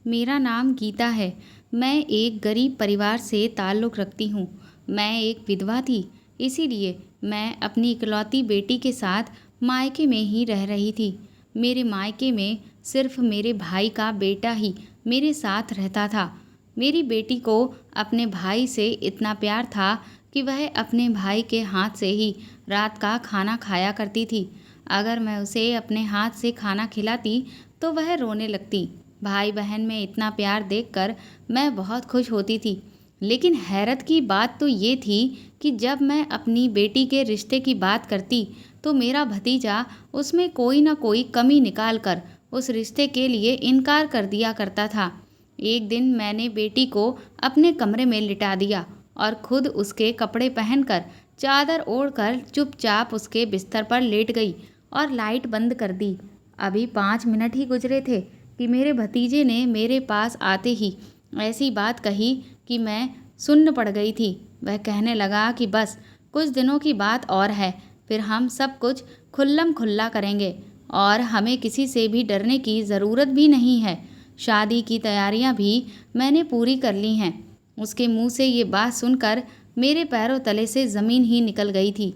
मेरा नाम गीता है। मैं एक गरीब परिवार से ताल्लुक़ रखती हूँ। मैं एक विधवा थी, इसीलिए मैं अपनी इकलौती बेटी के साथ मायके में ही रह रही थी। मेरे मायके में सिर्फ मेरे भाई का बेटा ही मेरे साथ रहता था। मेरी बेटी को अपने भाई से इतना प्यार था कि वह अपने भाई के हाथ से ही रात का खाना खाया करती थी। अगर मैं उसे अपने हाथ से खाना खिलाती तो वह रोने लगती। भाई बहन में इतना प्यार देखकर मैं बहुत खुश होती थी। लेकिन हैरत की बात तो ये थी कि जब मैं अपनी बेटी के रिश्ते की बात करती तो मेरा भतीजा उसमें कोई ना कोई कमी निकाल कर उस रिश्ते के लिए इनकार कर दिया करता था। एक दिन मैंने बेटी को अपने कमरे में लिटा दिया और खुद उसके कपड़े पहनकर चादर ओढ़कर चुपचाप उसके बिस्तर पर लेट गई और लाइट बंद कर दी। अभी 5 मिनट ही गुजरे थे कि मेरे भतीजे ने मेरे पास आते ही ऐसी बात कही कि मैं सुन्न पड़ गई थी। वह कहने लगा कि बस कुछ दिनों की बात और है, फिर हम सब कुछ खुल्लम खुल्ला करेंगे और हमें किसी से भी डरने की ज़रूरत भी नहीं है। शादी की तैयारियां भी मैंने पूरी कर ली हैं। उसके मुंह से ये बात सुनकर मेरे पैरों तले से ज़मीन ही निकल गई थी।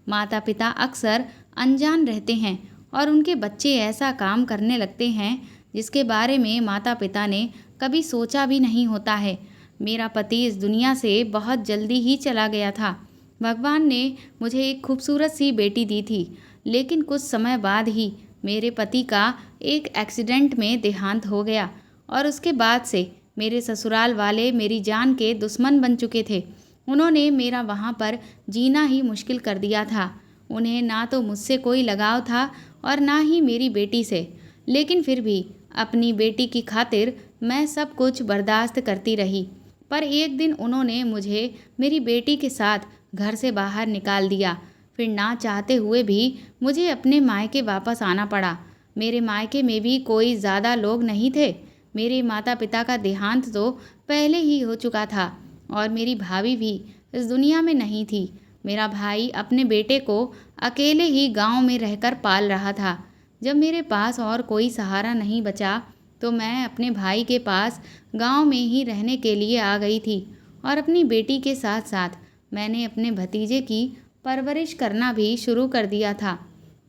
माता पिता अक्सर अनजान रहते हैं और उनके बच्चे ऐसा काम करने लगते हैं जिसके बारे में माता पिता ने कभी सोचा भी नहीं होता है। मेरा पति इस दुनिया से बहुत जल्दी ही चला गया था। भगवान ने मुझे एक खूबसूरत सी बेटी दी थी, लेकिन कुछ समय बाद ही मेरे पति का एक एक्सीडेंट में देहांत हो गया और उसके बाद से मेरे ससुराल वाले मेरी जान के दुश्मन बन चुके थे। उन्होंने मेरा वहाँ पर जीना ही मुश्किल कर दिया था। उन्हें ना तो मुझसे कोई लगाव था और ना ही मेरी बेटी से, लेकिन फिर भी अपनी बेटी की खातिर मैं सब कुछ बर्दाश्त करती रही। पर एक दिन उन्होंने मुझे मेरी बेटी के साथ घर से बाहर निकाल दिया। फिर ना चाहते हुए भी मुझे अपने मायके वापस आना पड़ा। मेरे मायके में भी कोई ज़्यादा लोग नहीं थे। मेरे माता पिता का देहांत तो पहले ही हो चुका था और मेरी भाभी भी इस दुनिया में नहीं थी। मेरा भाई अपने बेटे को अकेले ही गांव में रहकर पाल रहा था। जब मेरे पास और कोई सहारा नहीं बचा तो मैं अपने भाई के पास गांव में ही रहने के लिए आ गई थी और अपनी बेटी के साथ साथ मैंने अपने भतीजे की परवरिश करना भी शुरू कर दिया था,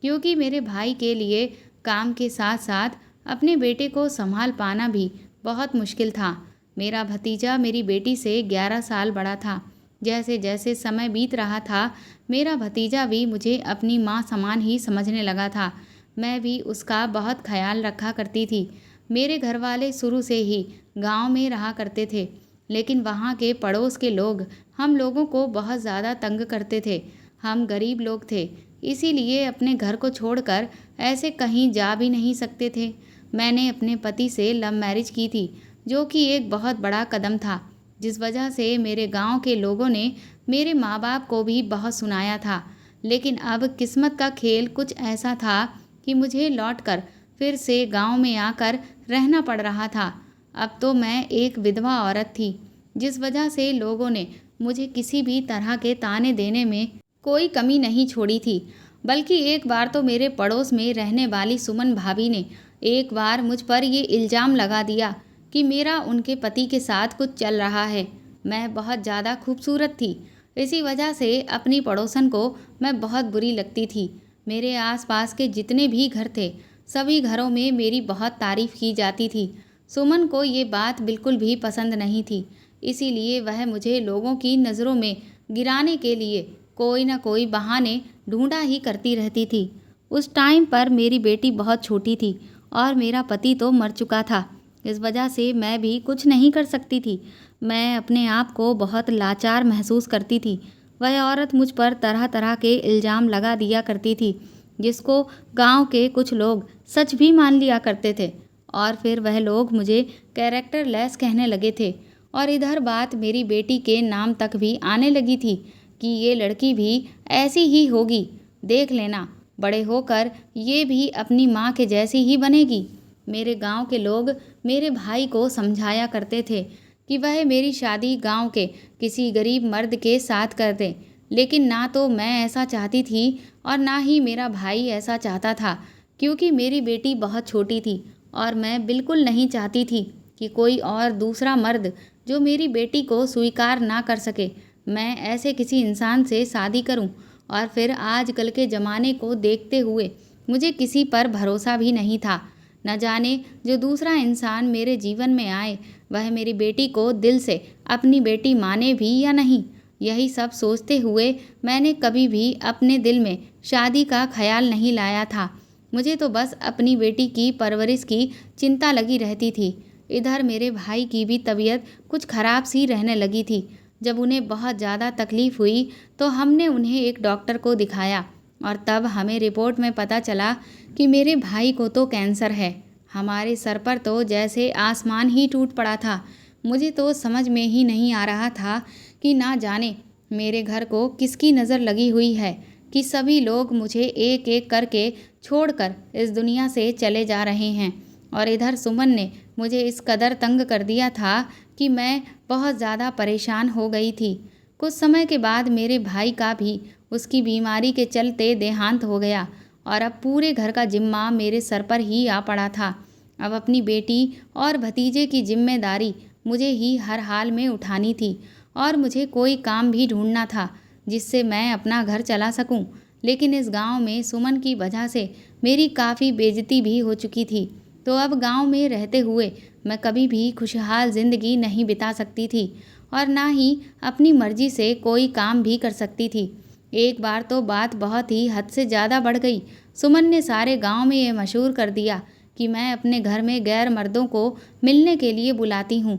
क्योंकि मेरे भाई के लिए काम के साथ साथ अपने बेटे को संभाल पाना भी बहुत मुश्किल था। मेरा भतीजा मेरी बेटी से 11 साल बड़ा था। जैसे जैसे समय बीत रहा था, मेरा भतीजा भी मुझे अपनी माँ समान ही समझने लगा था। मैं भी उसका बहुत ख्याल रखा करती थी। मेरे घर वाले शुरू से ही गांव में रहा करते थे, लेकिन वहाँ के पड़ोस के लोग हम लोगों को बहुत ज़्यादा तंग करते थे। हम गरीब लोग थे, इसीलिए अपने घर को छोड़कर ऐसे कहीं जा भी नहीं सकते थे। मैंने अपने पति से लव मैरिज की थी, जो कि एक बहुत बड़ा कदम था, जिस वजह से मेरे गांव के लोगों ने मेरे माँ बाप को भी बहुत सुनाया था। लेकिन अब किस्मत का खेल कुछ ऐसा था कि मुझे लौटकर फिर से गांव में आकर रहना पड़ रहा था। अब तो मैं एक विधवा औरत थी, जिस वजह से लोगों ने मुझे किसी भी तरह के ताने देने में कोई कमी नहीं छोड़ी थी। बल्कि एक बार तो मेरे पड़ोस में रहने वाली सुमन भाभी ने एक बार मुझ पर ये इल्ज़ाम लगा दिया कि मेरा उनके पति के साथ कुछ चल रहा है। मैं बहुत ज़्यादा खूबसूरत थी, इसी वजह से अपनी पड़ोसन को मैं बहुत बुरी लगती थी। मेरे आसपास के जितने भी घर थे, सभी घरों में मेरी बहुत तारीफ़ की जाती थी। सुमन को ये बात बिल्कुल भी पसंद नहीं थी, इसीलिए वह मुझे लोगों की नज़रों में गिराने के लिए कोई ना कोई बहाने ढूंढा ही करती रहती थी। उस टाइम पर मेरी बेटी बहुत छोटी थी और मेरा पति तो मर चुका था। इस वजह से मैं भी कुछ नहीं कर सकती थी। मैं अपने आप को बहुत लाचार महसूस करती थी। वह औरत मुझ पर तरह तरह के इल्ज़ाम लगा दिया करती थी, जिसको गांव के कुछ लोग सच भी मान लिया करते थे और फिर वह लोग मुझे कैरेक्टर लेस कहने लगे थे। और इधर बात मेरी बेटी के नाम तक भी आने लगी थी कि ये लड़की भी ऐसी ही होगी, देख लेना, बड़े होकर ये भी अपनी माँ के जैसी ही बनेगी। मेरे गांव के लोग मेरे भाई को समझाया करते थे कि वह मेरी शादी गांव के किसी गरीब मर्द के साथ कर दे, लेकिन ना तो मैं ऐसा चाहती थी और ना ही मेरा भाई ऐसा चाहता था, क्योंकि मेरी बेटी बहुत छोटी थी और मैं बिल्कुल नहीं चाहती थी कि कोई और दूसरा मर्द जो मेरी बेटी को स्वीकार ना कर सके, मैं ऐसे किसी इंसान से शादी करूं। और फिर आजकल के ज़माने को देखते हुए मुझे किसी पर भरोसा भी नहीं था। न जाने जो दूसरा इंसान मेरे जीवन में आए वह मेरी बेटी को दिल से अपनी बेटी माने भी या नहीं। यही सब सोचते हुए मैंने कभी भी अपने दिल में शादी का ख्याल नहीं लाया था। मुझे तो बस अपनी बेटी की परवरिश की चिंता लगी रहती थी। इधर मेरे भाई की भी तबीयत कुछ खराब सी रहने लगी थी। जब उन्हें बहुत ज़्यादा तकलीफ़ हुई तो हमने उन्हें एक डॉक्टर को दिखाया और तब हमें रिपोर्ट में पता चला कि मेरे भाई को तो कैंसर है। हमारे सर पर तो जैसे आसमान ही टूट पड़ा था। मुझे तो समझ में ही नहीं आ रहा था कि ना जाने मेरे घर को किसकी नज़र लगी हुई है कि सभी लोग मुझे एक एक करके छोड़कर इस दुनिया से चले जा रहे हैं। और इधर सुमन ने मुझे इस कदर तंग कर दिया था कि मैं बहुत ज़्यादा परेशान हो गई थी। कुछ समय के बाद मेरे भाई का भी उसकी बीमारी के चलते देहांत हो गया और अब पूरे घर का जिम्मा मेरे सर पर ही आ पड़ा था। अब अपनी बेटी और भतीजे की जिम्मेदारी मुझे ही हर हाल में उठानी थी और मुझे कोई काम भी ढूंढना था जिससे मैं अपना घर चला सकूं। लेकिन इस गांव में सुमन की वजह से मेरी काफ़ी बेइज्जती भी हो चुकी थी। तो अब गांव में रहते हुए मैं कभी भी खुशहाल ज़िंदगी नहीं बिता सकती थी और ना ही अपनी मर्जी से कोई काम भी कर सकती थी। एक बार तो बात बहुत ही हद से ज़्यादा बढ़ गई। सुमन ने सारे गांव में ये मशहूर कर दिया कि मैं अपने घर में गैर मर्दों को मिलने के लिए बुलाती हूँ,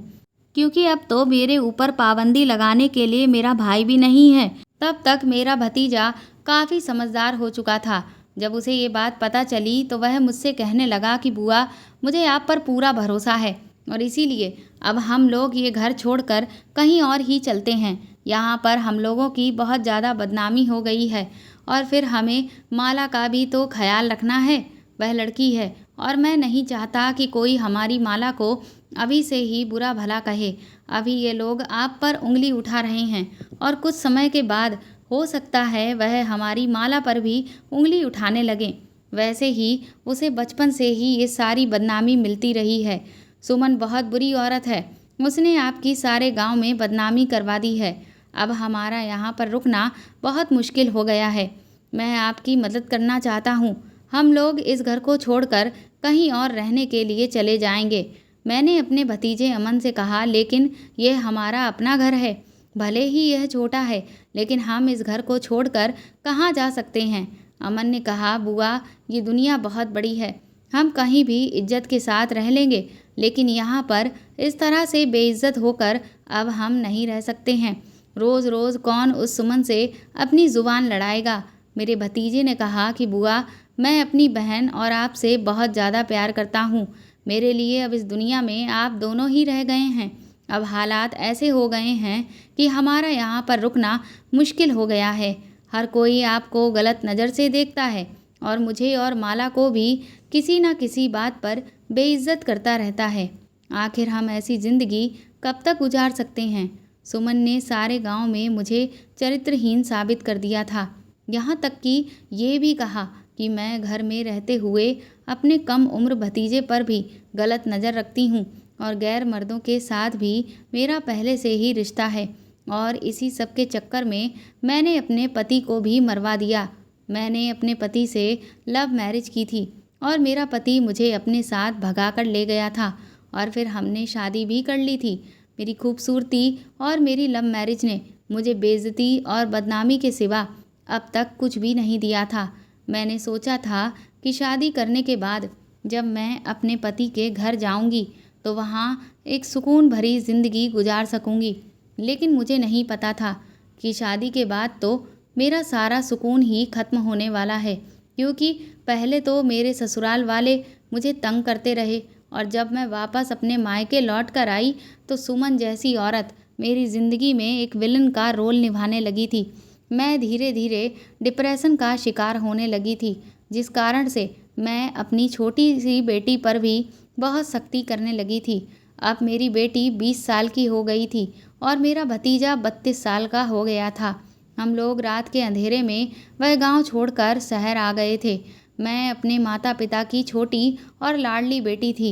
क्योंकि अब तो मेरे ऊपर पाबंदी लगाने के लिए मेरा भाई भी नहीं है। तब तक मेरा भतीजा काफ़ी समझदार हो चुका था। जब उसे ये बात पता चली तो वह मुझसे कहने लगा कि बुआ, मुझे आप पर पूरा भरोसा है और इसीलिए अब हम लोग ये घर छोड़कर कहीं और ही चलते हैं। यहाँ पर हम लोगों की बहुत ज़्यादा बदनामी हो गई है और फिर हमें माला का भी तो ख्याल रखना है। वह लड़की है और मैं नहीं चाहता कि कोई हमारी माला को अभी से ही बुरा भला कहे। अभी ये लोग आप पर उंगली उठा रहे हैं और कुछ समय के बाद हो सकता है वह हमारी माला पर भी उंगली उठाने लगें। वैसे ही उसे बचपन से ही ये सारी बदनामी मिलती रही है। सुमन बहुत बुरी औरत है। उसने आपकी सारे गांव में बदनामी करवा दी है। अब हमारा यहाँ पर रुकना बहुत मुश्किल हो गया है। मैं आपकी मदद करना चाहता हूँ। हम लोग इस घर को छोड़कर कहीं और रहने के लिए चले जाएंगे। मैंने अपने भतीजे अमन से कहा, लेकिन यह हमारा अपना घर है। भले ही यह छोटा है लेकिन हम इस घर को छोड़कर कहाँ जा सकते हैं। अमन ने कहा, बुआ, ये दुनिया बहुत बड़ी है। हम कहीं भी इज्जत के साथ रह लेंगे, लेकिन यहाँ पर इस तरह से बेइज्जत होकर अब हम नहीं रह सकते हैं। रोज़ रोज़ कौन उस सुमन से अपनी ज़ुबान लड़ाएगा। मेरे भतीजे ने कहा कि बुआ, मैं अपनी बहन और आपसे बहुत ज़्यादा प्यार करता हूँ। मेरे लिए अब इस दुनिया में आप दोनों ही रह गए हैं। अब हालात ऐसे हो गए हैं कि हमारा यहाँ पर रुकना मुश्किल हो गया है। हर कोई आपको गलत नज़र से देखता है और मुझे और माला को भी किसी न किसी बात पर बेइज्जत करता रहता है। आखिर हम ऐसी ज़िंदगी कब तक गुजार सकते हैं। सुमन ने सारे गांव में मुझे चरित्रहीन साबित कर दिया था। यहाँ तक कि ये भी कहा कि मैं घर में रहते हुए अपने कम उम्र भतीजे पर भी गलत नज़र रखती हूँ और गैर मर्दों के साथ भी मेरा पहले से ही रिश्ता है। और इसी सब के चक्कर में मैंने अपने पति को भी मरवा दिया। मैंने अपने पति से लव मैरिज की थी और मेरा पति मुझे अपने साथ भगा कर ले गया था और फिर हमने शादी भी कर ली थी। मेरी खूबसूरती और मेरी लव मैरिज ने मुझे बेइज्जती और बदनामी के सिवा अब तक कुछ भी नहीं दिया था। मैंने सोचा था कि शादी करने के बाद जब मैं अपने पति के घर जाऊंगी तो वहाँ एक सुकून भरी ज़िंदगी गुजार सकूंगी, लेकिन मुझे नहीं पता था कि शादी के बाद तो मेरा सारा सुकून ही ख़त्म होने वाला है। क्योंकि पहले तो मेरे ससुराल वाले मुझे तंग करते रहे और जब मैं वापस अपने मायके लौट कर आई तो सुमन जैसी औरत मेरी ज़िंदगी में एक विलन का रोल निभाने लगी थी। मैं धीरे धीरे डिप्रेशन का शिकार होने लगी थी, जिस कारण से मैं अपनी छोटी सी बेटी पर भी बहुत सख्ती करने लगी थी। अब मेरी बेटी 20 साल की हो गई थी और मेरा भतीजा 32 साल का हो गया था। हम लोग रात के अंधेरे में वह गांव छोड़कर शहर आ गए थे। मैं अपने माता पिता की छोटी और लाडली बेटी थी।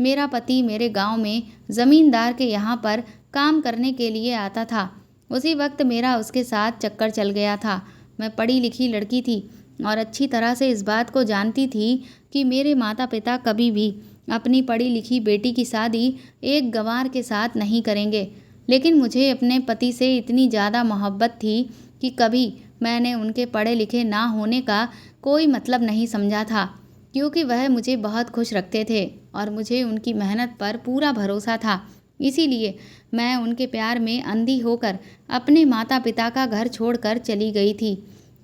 मेरा पति मेरे गांव में ज़मींदार के यहाँ पर काम करने के लिए आता था। उसी वक्त मेरा उसके साथ चक्कर चल गया था। मैं पढ़ी लिखी लड़की थी और अच्छी तरह से इस बात को जानती थी कि मेरे माता पिता कभी भी अपनी पढ़ी लिखी बेटी की शादी एक गंवार के साथ नहीं करेंगे। लेकिन मुझे अपने पति से इतनी ज़्यादा मोहब्बत थी कि कभी मैंने उनके पढ़े लिखे ना होने का कोई मतलब नहीं समझा था, क्योंकि वह मुझे बहुत खुश रखते थे और मुझे उनकी मेहनत पर पूरा भरोसा था। इसीलिए मैं उनके प्यार में अंधी होकर अपने माता पिता का घर छोड़कर चली गई थी।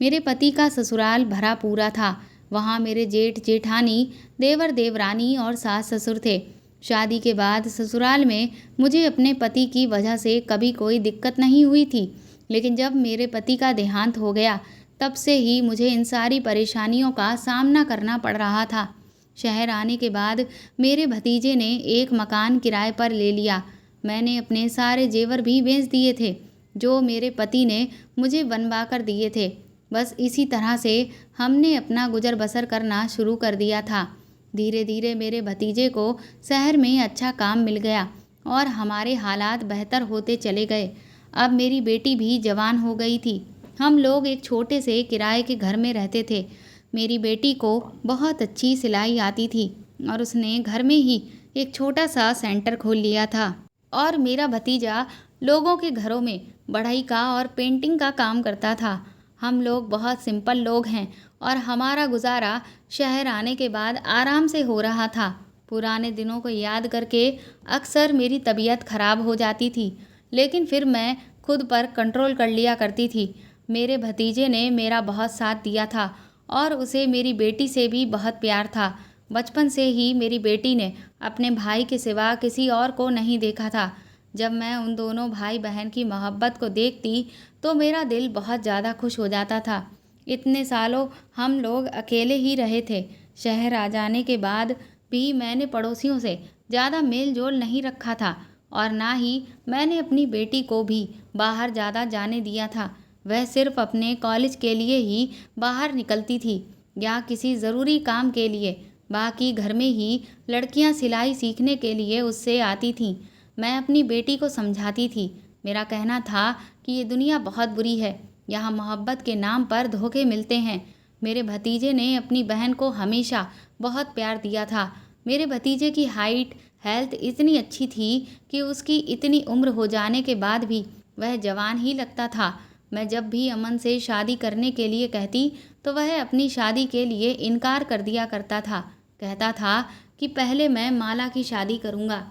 मेरे पति का ससुराल भरा पूरा था। वहाँ मेरे जेठ जेठानी, देवर देवरानी और सास ससुर थे। शादी के बाद ससुराल में मुझे अपने पति की वजह से कभी कोई दिक्कत नहीं हुई थी, लेकिन जब मेरे पति का देहांत हो गया तब से ही मुझे इन सारी परेशानियों का सामना करना पड़ रहा था। शहर आने के बाद मेरे भतीजे ने एक मकान किराए पर ले लिया। मैंने अपने सारे जेवर भी बेच दिए थे जो मेरे पति ने मुझे बनवा कर दिए थे। बस इसी तरह से हमने अपना गुजर बसर करना शुरू कर दिया था। धीरे धीरे मेरे भतीजे को शहर में अच्छा काम मिल गया और हमारे हालात बेहतर होते चले गए। अब मेरी बेटी भी जवान हो गई थी। हम लोग एक छोटे से किराए के घर में रहते थे। मेरी बेटी को बहुत अच्छी सिलाई आती थी और उसने घर में ही एक छोटा सा सेंटर खोल लिया था। और मेरा भतीजा लोगों के घरों में बढ़ई का और पेंटिंग का काम करता था। हम लोग बहुत सिंपल लोग हैं और हमारा गुजारा शहर आने के बाद आराम से हो रहा था। पुराने दिनों को याद करके अक्सर मेरी तबीयत खराब हो जाती थी, लेकिन फिर मैं खुद पर कंट्रोल कर लिया करती थी। मेरे भतीजे ने मेरा बहुत साथ दिया था और उसे मेरी बेटी से भी बहुत प्यार था। बचपन से ही मेरी बेटी ने अपने भाई के सिवा किसी और को नहीं देखा था। जब मैं उन दोनों भाई बहन की मोहब्बत को देखती तो मेरा दिल बहुत ज़्यादा खुश हो जाता था। इतने सालों हम लोग अकेले ही रहे थे। शहर आ जाने के बाद भी मैंने पड़ोसियों से ज़्यादा मेल जोल नहीं रखा था और ना ही मैंने अपनी बेटी को भी बाहर ज़्यादा जाने दिया था। वह सिर्फ अपने कॉलेज के लिए ही बाहर निकलती थी या किसी ज़रूरी काम के लिए। बाकी घर में ही लड़कियां सिलाई सीखने के लिए उससे आती थीं। मैं अपनी बेटी को समझाती थी। मेरा कहना था कि ये दुनिया बहुत बुरी है, यहाँ मोहब्बत के नाम पर धोखे मिलते हैं। मेरे भतीजे ने अपनी बहन को हमेशा बहुत प्यार दिया था। मेरे भतीजे की हाइट हेल्थ इतनी अच्छी थी कि उसकी इतनी उम्र हो जाने के बाद भी वह जवान ही लगता था। मैं जब भी अमन से शादी करने के लिए कहती तो वह अपनी शादी के लिए इनकार कर दिया करता था। कहता था कि पहले मैं माला की शादी करूँगा,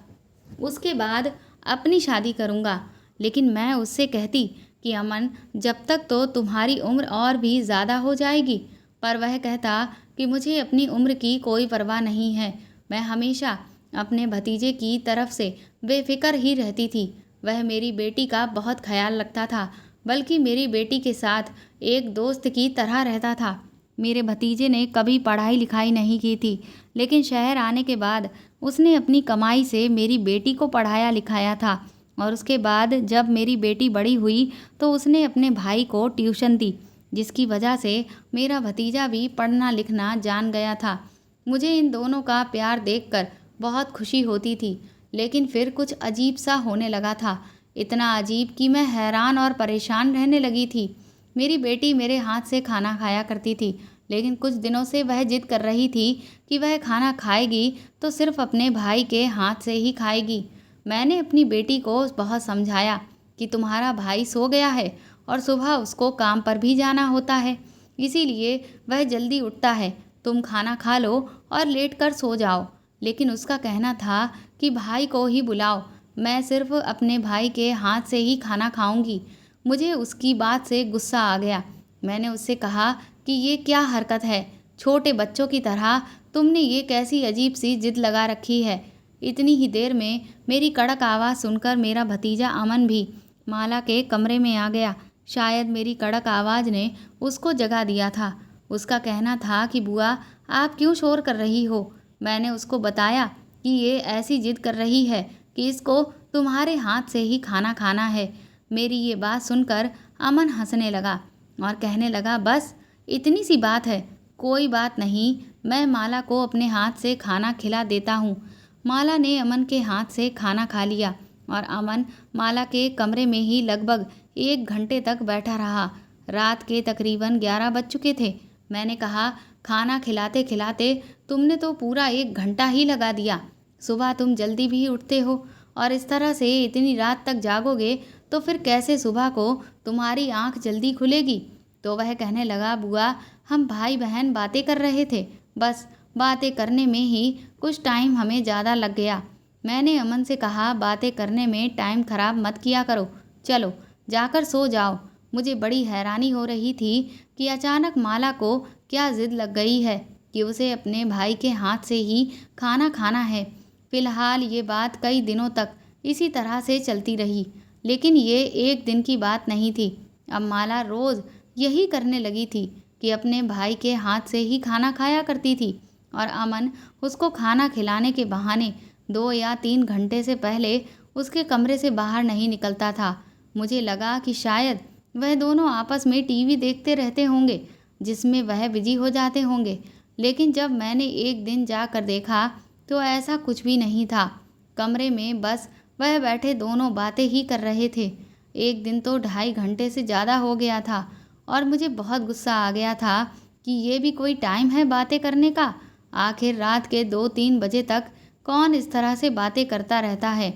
उसके बाद अपनी शादी करूँगा। लेकिन मैं उससे कहती कि अमन, जब तक तो तुम्हारी उम्र और भी ज़्यादा हो जाएगी। पर वह कहता कि मुझे अपनी उम्र की कोई परवाह नहीं है। मैं हमेशा अपने भतीजे की तरफ से बेफिक्र ही रहती थी। वह मेरी बेटी का बहुत ख्याल रखता था, बल्कि मेरी बेटी के साथ एक दोस्त की तरह रहता था। मेरे भतीजे ने कभी पढ़ाई लिखाई नहीं की थी, लेकिन शहर आने के बाद उसने अपनी कमाई से मेरी बेटी को पढ़ाया लिखाया था और उसके बाद जब मेरी बेटी बड़ी हुई तो उसने अपने भाई को ट्यूशन दी, जिसकी वजह से मेरा भतीजा भी पढ़ना लिखना जान गया था। मुझे इन दोनों का प्यार देखकर बहुत खुशी होती थी, लेकिन फिर कुछ अजीब सा होने लगा था। इतना अजीब कि मैं हैरान और परेशान रहने लगी थी। मेरी बेटी मेरे हाथ से खाना खाया करती थी, लेकिन कुछ दिनों से वह जिद कर रही थी कि वह खाना खाएगी तो सिर्फ अपने भाई के हाथ से ही खाएगी। मैंने अपनी बेटी को बहुत समझाया कि तुम्हारा भाई सो गया है और सुबह उसको काम पर भी जाना होता है, इसीलिए वह जल्दी उठता है। तुम खाना खा लो और लेट कर सो जाओ। लेकिन उसका कहना था कि भाई को ही बुलाओ, मैं सिर्फ अपने भाई के हाथ से ही खाना खाऊंगी। मुझे उसकी बात से गुस्सा आ गया। मैंने उससे कहा कि ये क्या हरकत है, छोटे बच्चों की तरह तुमने ये कैसी अजीब सी जिद लगा रखी है। इतनी ही देर में मेरी कड़क आवाज़ सुनकर मेरा भतीजा अमन भी माला के कमरे में आ गया। शायद मेरी कड़क आवाज़ ने उसको जगा दिया था। उसका कहना था कि बुआ, आप क्यों शोर कर रही हो। मैंने उसको बताया कि ये ऐसी जिद कर रही है कि इसको तुम्हारे हाथ से ही खाना खाना है। मेरी ये बात सुनकर अमन हंसने लगा और कहने लगा, बस इतनी सी बात है, कोई बात नहीं, मैं माला को अपने हाथ से खाना खिला देता हूँ। माला ने अमन के हाथ से खाना खा लिया और अमन माला के कमरे में ही लगभग 1 घंटे तक बैठा रहा। रात के तकरीबन 11 बज चुके थे। मैंने कहा, खाना खिलाते खिलाते तुमने तो पूरा 1 घंटा ही लगा दिया। सुबह तुम जल्दी भी उठते हो और इस तरह से इतनी रात तक जागोगे तो फिर कैसे सुबह को तुम्हारी आंख जल्दी खुलेगी। तो वह कहने लगा, बुआ हम भाई बहन बातें कर रहे थे, बस बातें करने में ही कुछ टाइम हमें ज़्यादा लग गया। मैंने अमन से कहा, बातें करने में टाइम खराब मत किया करो, चलो जाकर सो जाओ। मुझे बड़ी हैरानी हो रही थी कि अचानक माला को क्या जिद लग गई है कि उसे अपने भाई के हाथ से ही खाना खाना है। फिलहाल ये बात कई दिनों तक इसी तरह से चलती रही, लेकिन ये एक दिन की बात नहीं थी। अब माला रोज़ यही करने लगी थी कि अपने भाई के हाथ से ही खाना खाया करती थी और अमन उसको खाना खिलाने के बहाने 2 या 3 घंटे से पहले उसके कमरे से बाहर नहीं निकलता था। मुझे लगा कि शायद वह दोनों आपस में टीवी देखते रहते होंगे, जिसमें वह बिजी हो जाते होंगे। लेकिन जब मैंने एक दिन जाकर देखा तो ऐसा कुछ भी नहीं था। कमरे में बस वह बैठे दोनों बातें ही कर रहे थे। एक दिन तो 2.5 घंटे से ज़्यादा हो गया था और मुझे बहुत गुस्सा आ गया था कि ये भी कोई टाइम है बातें करने का। आखिर रात के 2-3 बजे तक कौन इस तरह से बातें करता रहता है।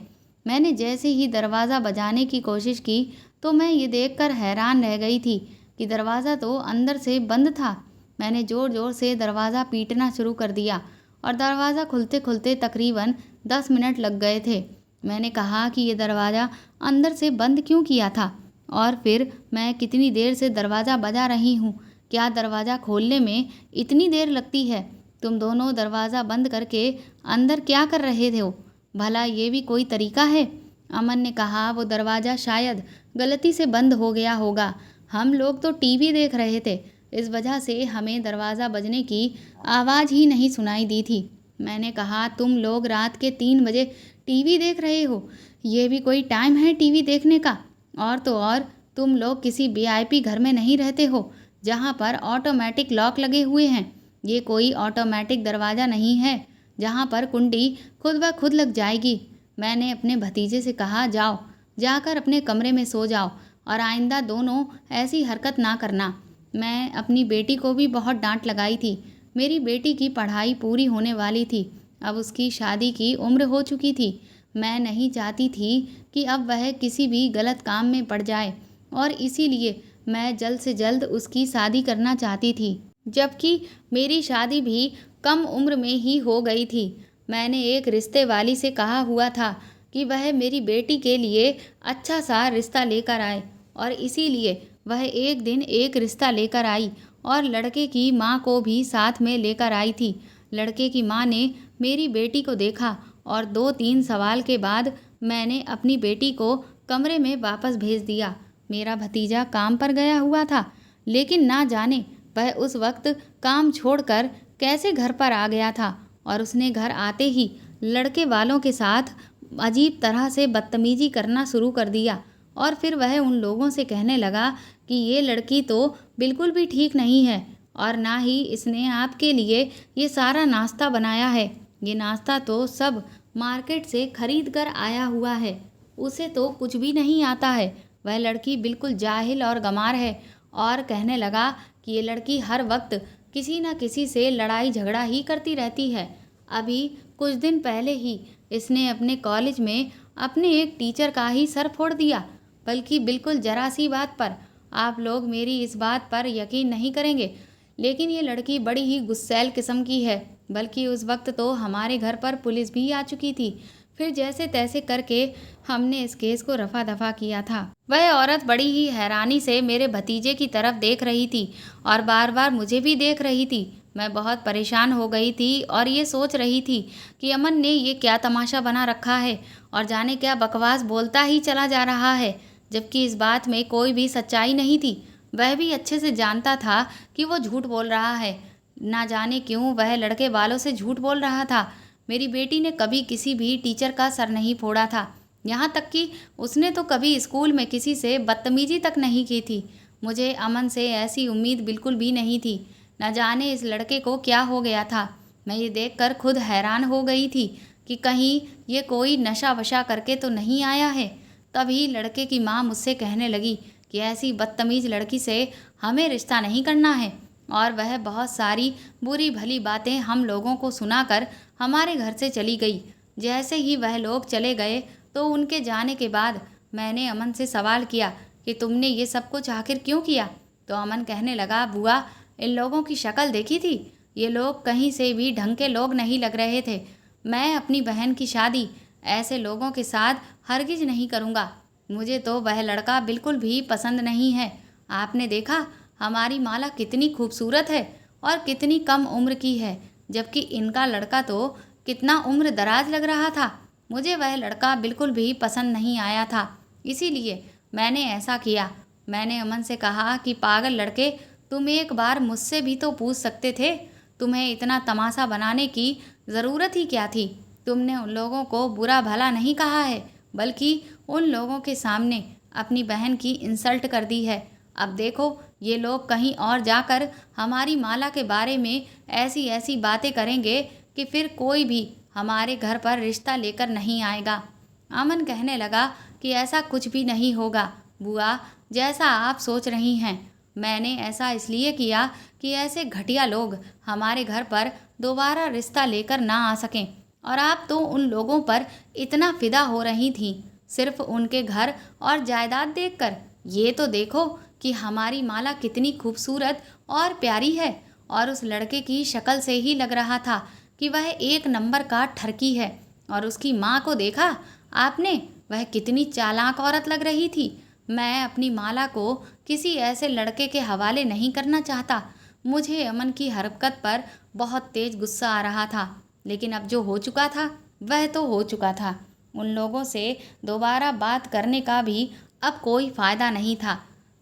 मैंने जैसे ही दरवाज़ा बजाने की कोशिश की तो मैं ये देखकर हैरान रह गई थी कि दरवाज़ा तो अंदर से बंद था। मैंने ज़ोर ज़ोर से दरवाज़ा पीटना शुरू कर दिया और दरवाज़ा खुलते खुलते तकरीबन 10 मिनट लग गए थे। मैंने कहा कि ये दरवाज़ा अंदर से बंद क्यों किया था और फिर मैं कितनी देर से दरवाज़ा बजा रही हूँ, क्या दरवाज़ा खोलने में इतनी देर लगती है। तुम दोनों दरवाज़ा बंद करके अंदर क्या कर रहे थे हो, भला ये भी कोई तरीका है। अमन ने कहा, वो दरवाज़ा शायद गलती से बंद हो गया होगा, हम लोग तो टीवी देख रहे थे, इस वजह से हमें दरवाज़ा बजने की आवाज़ ही नहीं सुनाई दी थी। मैंने कहा, तुम लोग रात के 3 बजे टीवी देख रहे हो, ये भी कोई टाइम है टीवी देखने का। और तो और तुम लोग किसी वीआईपी घर में नहीं रहते हो जहाँ पर ऑटोमेटिक लॉक लगे हुए हैं। ये कोई ऑटोमेटिक दरवाज़ा नहीं है जहाँ पर कुंडी खुद ब खुद लग जाएगी। मैंने अपने भतीजे से कहा, जाओ जाकर अपने कमरे में सो जाओ और आइंदा दोनों ऐसी हरकत ना करना। मैं अपनी बेटी को भी बहुत डांट लगाई थी। मेरी बेटी की पढ़ाई पूरी होने वाली थी, अब उसकी शादी की उम्र हो चुकी थी। मैं नहीं चाहती थी कि अब वह किसी भी गलत काम में पड़ जाए और इसीलिए मैं जल्द से जल्द उसकी शादी करना चाहती थी, जबकि मेरी शादी भी कम उम्र में ही हो गई थी। मैंने एक रिश्ते वाली से कहा हुआ था कि वह मेरी बेटी के लिए अच्छा सा रिश्ता लेकर आए और इसीलिए वह एक दिन एक रिश्ता लेकर आई और लड़के की माँ को भी साथ में लेकर आई थी। लड़के की माँ ने मेरी बेटी को देखा और 2-3 सवाल के बाद मैंने अपनी बेटी को कमरे में वापस भेज दिया। मेरा भतीजा काम पर गया हुआ था, लेकिन ना जाने वह उस वक्त काम छोड़कर कैसे घर पर आ गया था और उसने घर आते ही लड़के वालों के साथ अजीब तरह से बदतमीजी करना शुरू कर दिया और फिर वह उन लोगों से कहने लगा कि ये लड़की तो बिल्कुल भी ठीक नहीं है और ना ही इसने आपके लिए ये सारा नाश्ता बनाया है। ये नाश्ता तो सब मार्केट से खरीद कर आया हुआ है, उसे तो कुछ भी नहीं आता है। वह लड़की बिल्कुल जाहिल और गंवार है और कहने लगा कि ये लड़की हर वक्त किसी न किसी से लड़ाई झगड़ा ही करती रहती है। अभी कुछ दिन पहले ही इसने अपने कॉलेज में अपने एक टीचर का ही सर फोड़ दिया, बल्कि बिल्कुल जरा सी बात पर। आप लोग मेरी इस बात पर यकीन नहीं करेंगे, लेकिन ये लड़की बड़ी ही गुस्सैल किस्म की है। बल्कि उस वक्त तो हमारे घर पर पुलिस भी आ चुकी थी। फिर जैसे तैसे करके हमने इस केस को रफा दफा किया था। वह औरत बड़ी ही हैरानी से मेरे भतीजे की तरफ देख रही थी और बार बार मुझे भी देख रही थी। मैं बहुत परेशान हो गई थी और ये सोच रही थी कि अमन ने ये क्या तमाशा बना रखा है और जाने क्या बकवास बोलता ही चला जा रहा है, जबकि इस बात में कोई भी सच्चाई नहीं थी। वह भी अच्छे से जानता था कि वो झूठ बोल रहा है। ना जाने क्यों वह लड़के वालों से झूठ बोल रहा था। मेरी बेटी ने कभी किसी भी टीचर का सर नहीं फोड़ा था, यहाँ तक कि उसने तो कभी स्कूल में किसी से बदतमीजी तक नहीं की थी। मुझे अमन से ऐसी उम्मीद बिल्कुल भी नहीं थी। न जाने इस लड़के को क्या हो गया था। मैं ये देखकर खुद हैरान हो गई थी कि कहीं ये कोई नशा वशा करके तो नहीं आया है। तभी लड़के की माँ मुझसे कहने लगी कि ऐसी बदतमीज़ लड़की से हमें रिश्ता नहीं करना है, और वह बहुत सारी बुरी भली बातें हम लोगों को सुनाकर हमारे घर से चली गई। जैसे ही वह लोग चले गए तो उनके जाने के बाद मैंने अमन से सवाल किया कि तुमने ये सब कुछ आखिर क्यों किया। तो अमन कहने लगा, बुआ, इन लोगों की शक्ल देखी थी, ये लोग कहीं से भी ढंग के लोग नहीं लग रहे थे। मैं अपनी बहन की शादी ऐसे लोगों के साथ हरगिज नहीं करूँगा। मुझे तो वह लड़का बिल्कुल भी पसंद नहीं है। आपने देखा हमारी माला कितनी खूबसूरत है और कितनी कम उम्र की है, जबकि इनका लड़का तो कितना उम्र दराज लग रहा था। मुझे वह लड़का बिल्कुल भी पसंद नहीं आया था, इसीलिए मैंने ऐसा किया। मैंने अमन से कहा कि पागल लड़के, तुम एक बार मुझसे भी तो पूछ सकते थे। तुम्हें इतना तमाशा बनाने की ज़रूरत ही क्या थी। तुमने उन लोगों को बुरा भला नहीं कहा है, बल्कि उन लोगों के सामने अपनी बहन की इंसल्ट कर दी है। अब देखो ये लोग कहीं और जाकर हमारी माला के बारे में ऐसी ऐसी बातें करेंगे कि फिर कोई भी हमारे घर पर रिश्ता लेकर नहीं आएगा। अमन कहने लगा कि ऐसा कुछ भी नहीं होगा बुआ, जैसा आप सोच रही हैं। मैंने ऐसा इसलिए किया कि ऐसे घटिया लोग हमारे घर पर दोबारा रिश्ता लेकर ना आ सकें। और आप तो उन लोगों पर इतना फिदा हो रही थीं सिर्फ उनके घर और जायदाद देखकर। ये तो देखो कि हमारी माला कितनी खूबसूरत और प्यारी है, और उस लड़के की शक्ल से ही लग रहा था कि वह एक नंबर का ठरकी है। और उसकी माँ को देखा आपने, वह कितनी चालाक औरत लग रही थी। मैं अपनी माला को किसी ऐसे लड़के के हवाले नहीं करना चाहता। मुझे अमन की हरकत पर बहुत तेज गुस्सा आ रहा था, लेकिन अब जो हो चुका था वह तो हो चुका था। उन लोगों से दोबारा बात करने का भी अब कोई फ़ायदा नहीं था।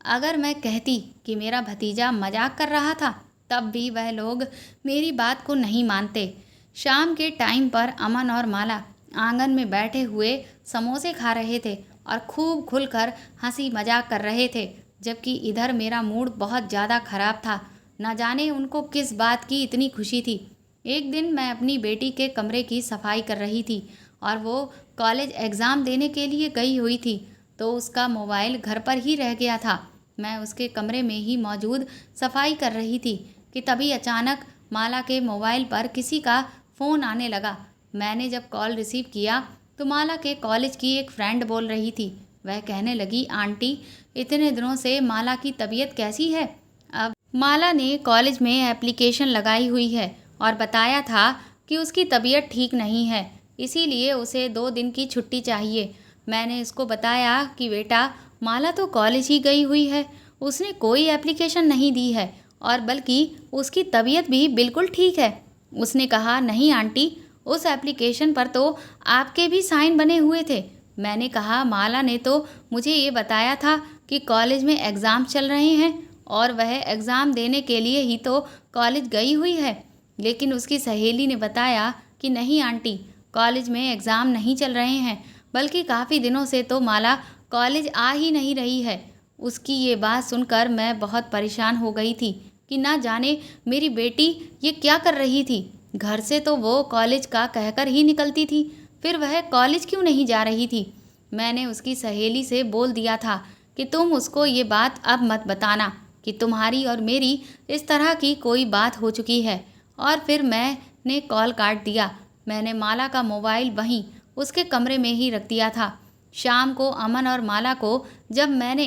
अगर मैं कहती कि मेरा भतीजा मजाक कर रहा था, तब भी वह लोग मेरी बात को नहीं मानते। शाम के टाइम पर अमन और माला आंगन में बैठे हुए समोसे खा रहे थे और खूब खुलकर हंसी मजाक कर रहे थे, जबकि इधर मेरा मूड बहुत ज़्यादा ख़राब था। न जाने उनको किस बात की इतनी खुशी थी। एक दिन मैं अपनी बेटी के कमरे की सफाई कर रही थी और वो कॉलेज एग्ज़ाम देने के लिए गई हुई थी, तो उसका मोबाइल घर पर ही रह गया था। मैं उसके कमरे में ही मौजूद सफाई कर रही थी कि तभी अचानक माला के मोबाइल पर किसी का फ़ोन आने लगा। मैंने जब कॉल रिसीव किया तो माला के कॉलेज की एक फ्रेंड बोल रही थी। वह कहने लगी, आंटी, इतने दिनों से माला की तबीयत कैसी है। अब माला ने कॉलेज में एप्लीकेशन लगाई हुई है और बताया था कि उसकी तबीयत ठीक नहीं है, इसीलिए उसे 2 दिन की छुट्टी चाहिए। मैंने इसको बताया कि बेटा, माला तो कॉलेज ही गई हुई है, उसने कोई एप्लीकेशन नहीं दी है, और बल्कि उसकी तबीयत भी बिल्कुल ठीक है। उसने कहा, नहीं आंटी, उस एप्लीकेशन पर तो आपके भी साइन बने हुए थे। मैंने कहा, माला ने तो मुझे ये बताया था कि कॉलेज में एग्ज़ाम चल रहे हैं और वह एग्ज़ाम देने के लिए ही तो कॉलेज गई हुई है। लेकिन उसकी सहेली ने बताया कि नहीं आंटी, कॉलेज में एग्ज़ाम नहीं चल रहे हैं, बल्कि काफ़ी दिनों से तो माला कॉलेज आ ही नहीं रही है। उसकी ये बात सुनकर मैं बहुत परेशान हो गई थी कि ना जाने मेरी बेटी ये क्या कर रही थी। घर से तो वो कॉलेज का कहकर ही निकलती थी, फिर वह कॉलेज क्यों नहीं जा रही थी। मैंने उसकी सहेली से बोल दिया था कि तुम उसको ये बात अब मत बताना कि तुम्हारी और मेरी इस तरह की कोई बात हो चुकी है। और फिर मैंने कॉल काट दिया। मैंने माला का मोबाइल वहीं उसके कमरे में ही रख दिया था। शाम को अमन और माला को जब मैंने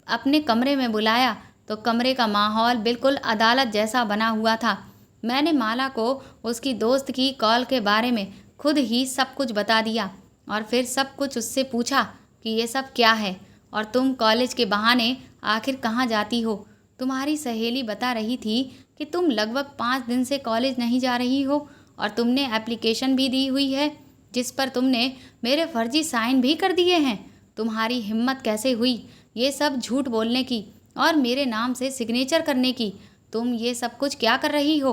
अपने कमरे में बुलाया तो कमरे का माहौल बिल्कुल अदालत जैसा बना हुआ था। मैंने माला को उसकी दोस्त की कॉल के बारे में खुद ही सब कुछ बता दिया और फिर सब कुछ उससे पूछा कि ये सब क्या है और तुम कॉलेज के बहाने आखिर कहाँ जाती हो। तुम्हारी सहेली बता रही थी कि तुम लगभग 5 दिन से कॉलेज नहीं जा रही हो और तुमने एप्लीकेशन भी दी हुई है जिस पर तुमने मेरे फर्जी साइन भी कर दिए हैं। तुम्हारी हिम्मत कैसे हुई ये सब झूठ बोलने की और मेरे नाम से सिग्नेचर करने की। तुम ये सब कुछ क्या कर रही हो।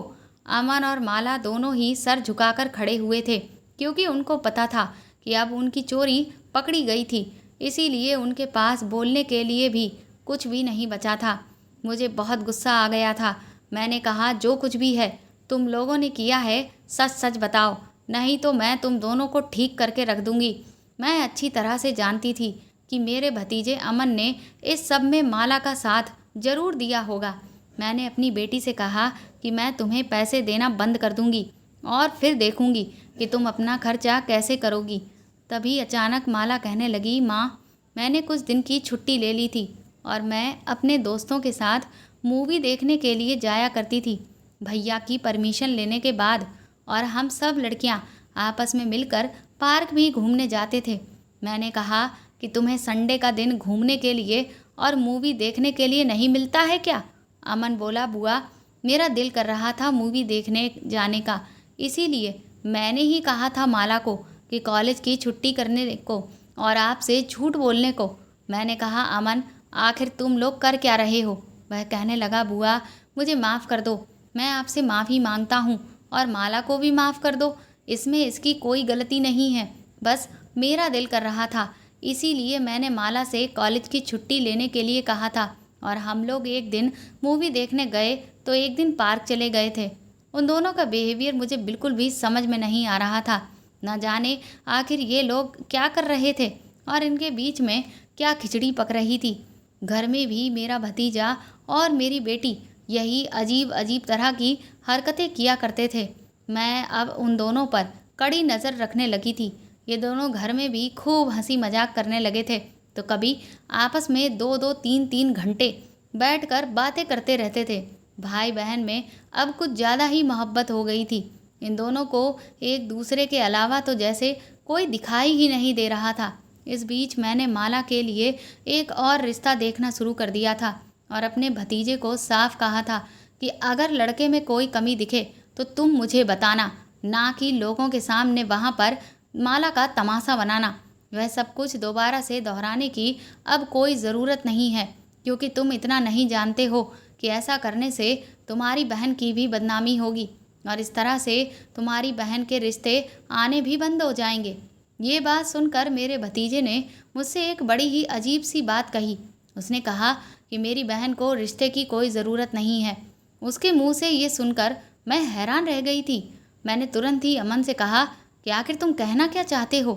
अमन और माला दोनों ही सर झुकाकर खड़े हुए थे, क्योंकि उनको पता था कि अब उनकी चोरी पकड़ी गई थी, इसीलिए उनके पास बोलने के लिए भी कुछ भी नहीं बचा था। मुझे बहुत गुस्सा आ गया था। मैंने कहा, जो कुछ भी है तुम लोगों ने किया है, सच सच बताओ। नहीं तो मैं तुम दोनों को ठीक करके रख दूंगी। मैं अच्छी तरह से जानती थी कि मेरे भतीजे अमन ने इस सब में माला का साथ जरूर दिया होगा। मैंने अपनी बेटी से कहा कि मैं तुम्हें पैसे देना बंद कर दूंगी और फिर देखूंगी कि तुम अपना खर्चा कैसे करोगी। तभी अचानक माला कहने लगी, माँ, मैंने कुछ दिन की छुट्टी ले ली थी और मैं अपने दोस्तों के साथ मूवी देखने के लिए जाया करती थी भैया की परमिशन लेने के बाद। और हम सब लड़कियां आपस में मिलकर पार्क भी घूमने जाते थे। मैंने कहा कि तुम्हें संडे का दिन घूमने के लिए और मूवी देखने के लिए नहीं मिलता है क्या? अमन बोला, बुआ, मेरा दिल कर रहा था मूवी देखने जाने का, इसीलिए मैंने ही कहा था माला को कि कॉलेज की छुट्टी करने को और आपसे झूठ बोलने को। मैंने कहा, अमन, आखिर तुम लोग कर क्या रहे हो? वह कहने लगा, बुआ, मुझे माफ़ कर दो, मैं आपसे माफ़ी मांगता हूँ और माला को भी माफ़ कर दो। इसमें इसकी कोई गलती नहीं है, बस मेरा दिल कर रहा था, इसीलिए मैंने माला से कॉलेज की छुट्टी लेने के लिए कहा था और हम लोग एक दिन मूवी देखने गए तो एक दिन पार्क चले गए थे। उन दोनों का बिहेवियर मुझे बिल्कुल भी समझ में नहीं आ रहा था। न जाने आखिर ये लोग क्या कर रहे थे और इनके बीच में क्या खिचड़ी पक रही थी। घर में भी मेरा भतीजा और मेरी बेटी यही अजीब अजीब तरह की हरकतें किया करते थे। मैं अब उन दोनों पर कड़ी नज़र रखने लगी थी। ये दोनों घर में भी खूब हंसी मजाक करने लगे थे, तो कभी आपस में 2-2 3-3 घंटे बैठकर बातें करते रहते थे। भाई बहन में अब कुछ ज़्यादा ही मोहब्बत हो गई थी। इन दोनों को एक दूसरे के अलावा तो जैसे कोई दिखाई ही नहीं दे रहा था। इस बीच मैंने माला के लिए एक और रिश्ता देखना शुरू कर दिया था और अपने भतीजे को साफ कहा था कि अगर लड़के में कोई कमी दिखे तो तुम मुझे बताना, ना कि लोगों के सामने वहाँ पर माला का तमाशा बनाना। वह सब कुछ दोबारा से दोहराने की अब कोई ज़रूरत नहीं है, क्योंकि तुम इतना नहीं जानते हो कि ऐसा करने से तुम्हारी बहन की भी बदनामी होगी और इस तरह से तुम्हारी बहन के रिश्ते आने भी बंद हो जाएंगे। ये बात सुनकर मेरे भतीजे ने मुझसे एक बड़ी ही अजीब सी बात कही। उसने कहा कि मेरी बहन को रिश्ते की कोई ज़रूरत नहीं है। उसके मुंह से ये सुनकर मैं हैरान रह गई थी। मैंने तुरंत ही अमन से कहा कि आखिर तुम कहना क्या चाहते हो?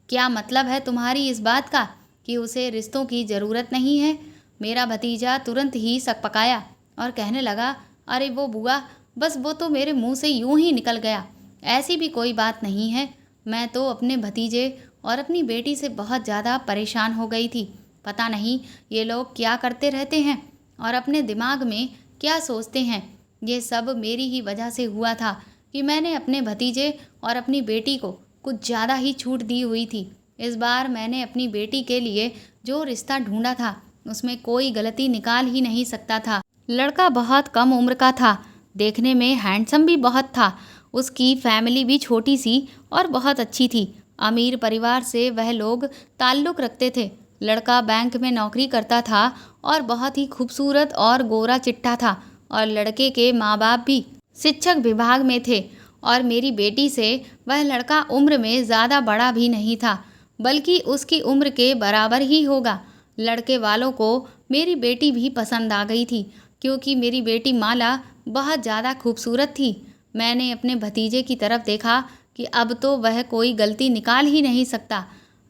क्या मतलब है तुम्हारी इस बात का कि उसे रिश्तों की ज़रूरत नहीं है? मेरा भतीजा तुरंत ही सकपकाया और कहने लगा, अरे वो बुआ, बस वो तो मेरे मुंह से यूं ही निकल गया, ऐसी भी कोई बात नहीं है। मैं तो अपने भतीजे और अपनी बेटी से बहुत ज़्यादा परेशान हो गई थी। पता नहीं ये लोग क्या करते रहते हैं और अपने दिमाग में क्या सोचते हैं। ये सब मेरी ही वजह से हुआ था कि मैंने अपने भतीजे और अपनी बेटी को कुछ ज़्यादा ही छूट दी हुई थी। इस बार मैंने अपनी बेटी के लिए जो रिश्ता ढूंढा था उसमें कोई गलती निकाल ही नहीं सकता था। लड़का बहुत कम उम्र का था, देखने में हैंडसम भी बहुत था। उसकी फैमिली भी छोटी सी और बहुत अच्छी थी। अमीर परिवार से वह लोग ताल्लुक़ रखते थे। लड़का बैंक में नौकरी करता था और बहुत ही खूबसूरत और गोरा चिट्टा था और लड़के के माँ बाप भी शिक्षक विभाग में थे। और मेरी बेटी से वह लड़का उम्र में ज़्यादा बड़ा भी नहीं था, बल्कि उसकी उम्र के बराबर ही होगा। लड़के वालों को मेरी बेटी भी पसंद आ गई थी, क्योंकि मेरी बेटी माला बहुत ज़्यादा खूबसूरत थी। मैंने अपने भतीजे की तरफ देखा कि अब तो वह कोई गलती निकाल ही नहीं सकता,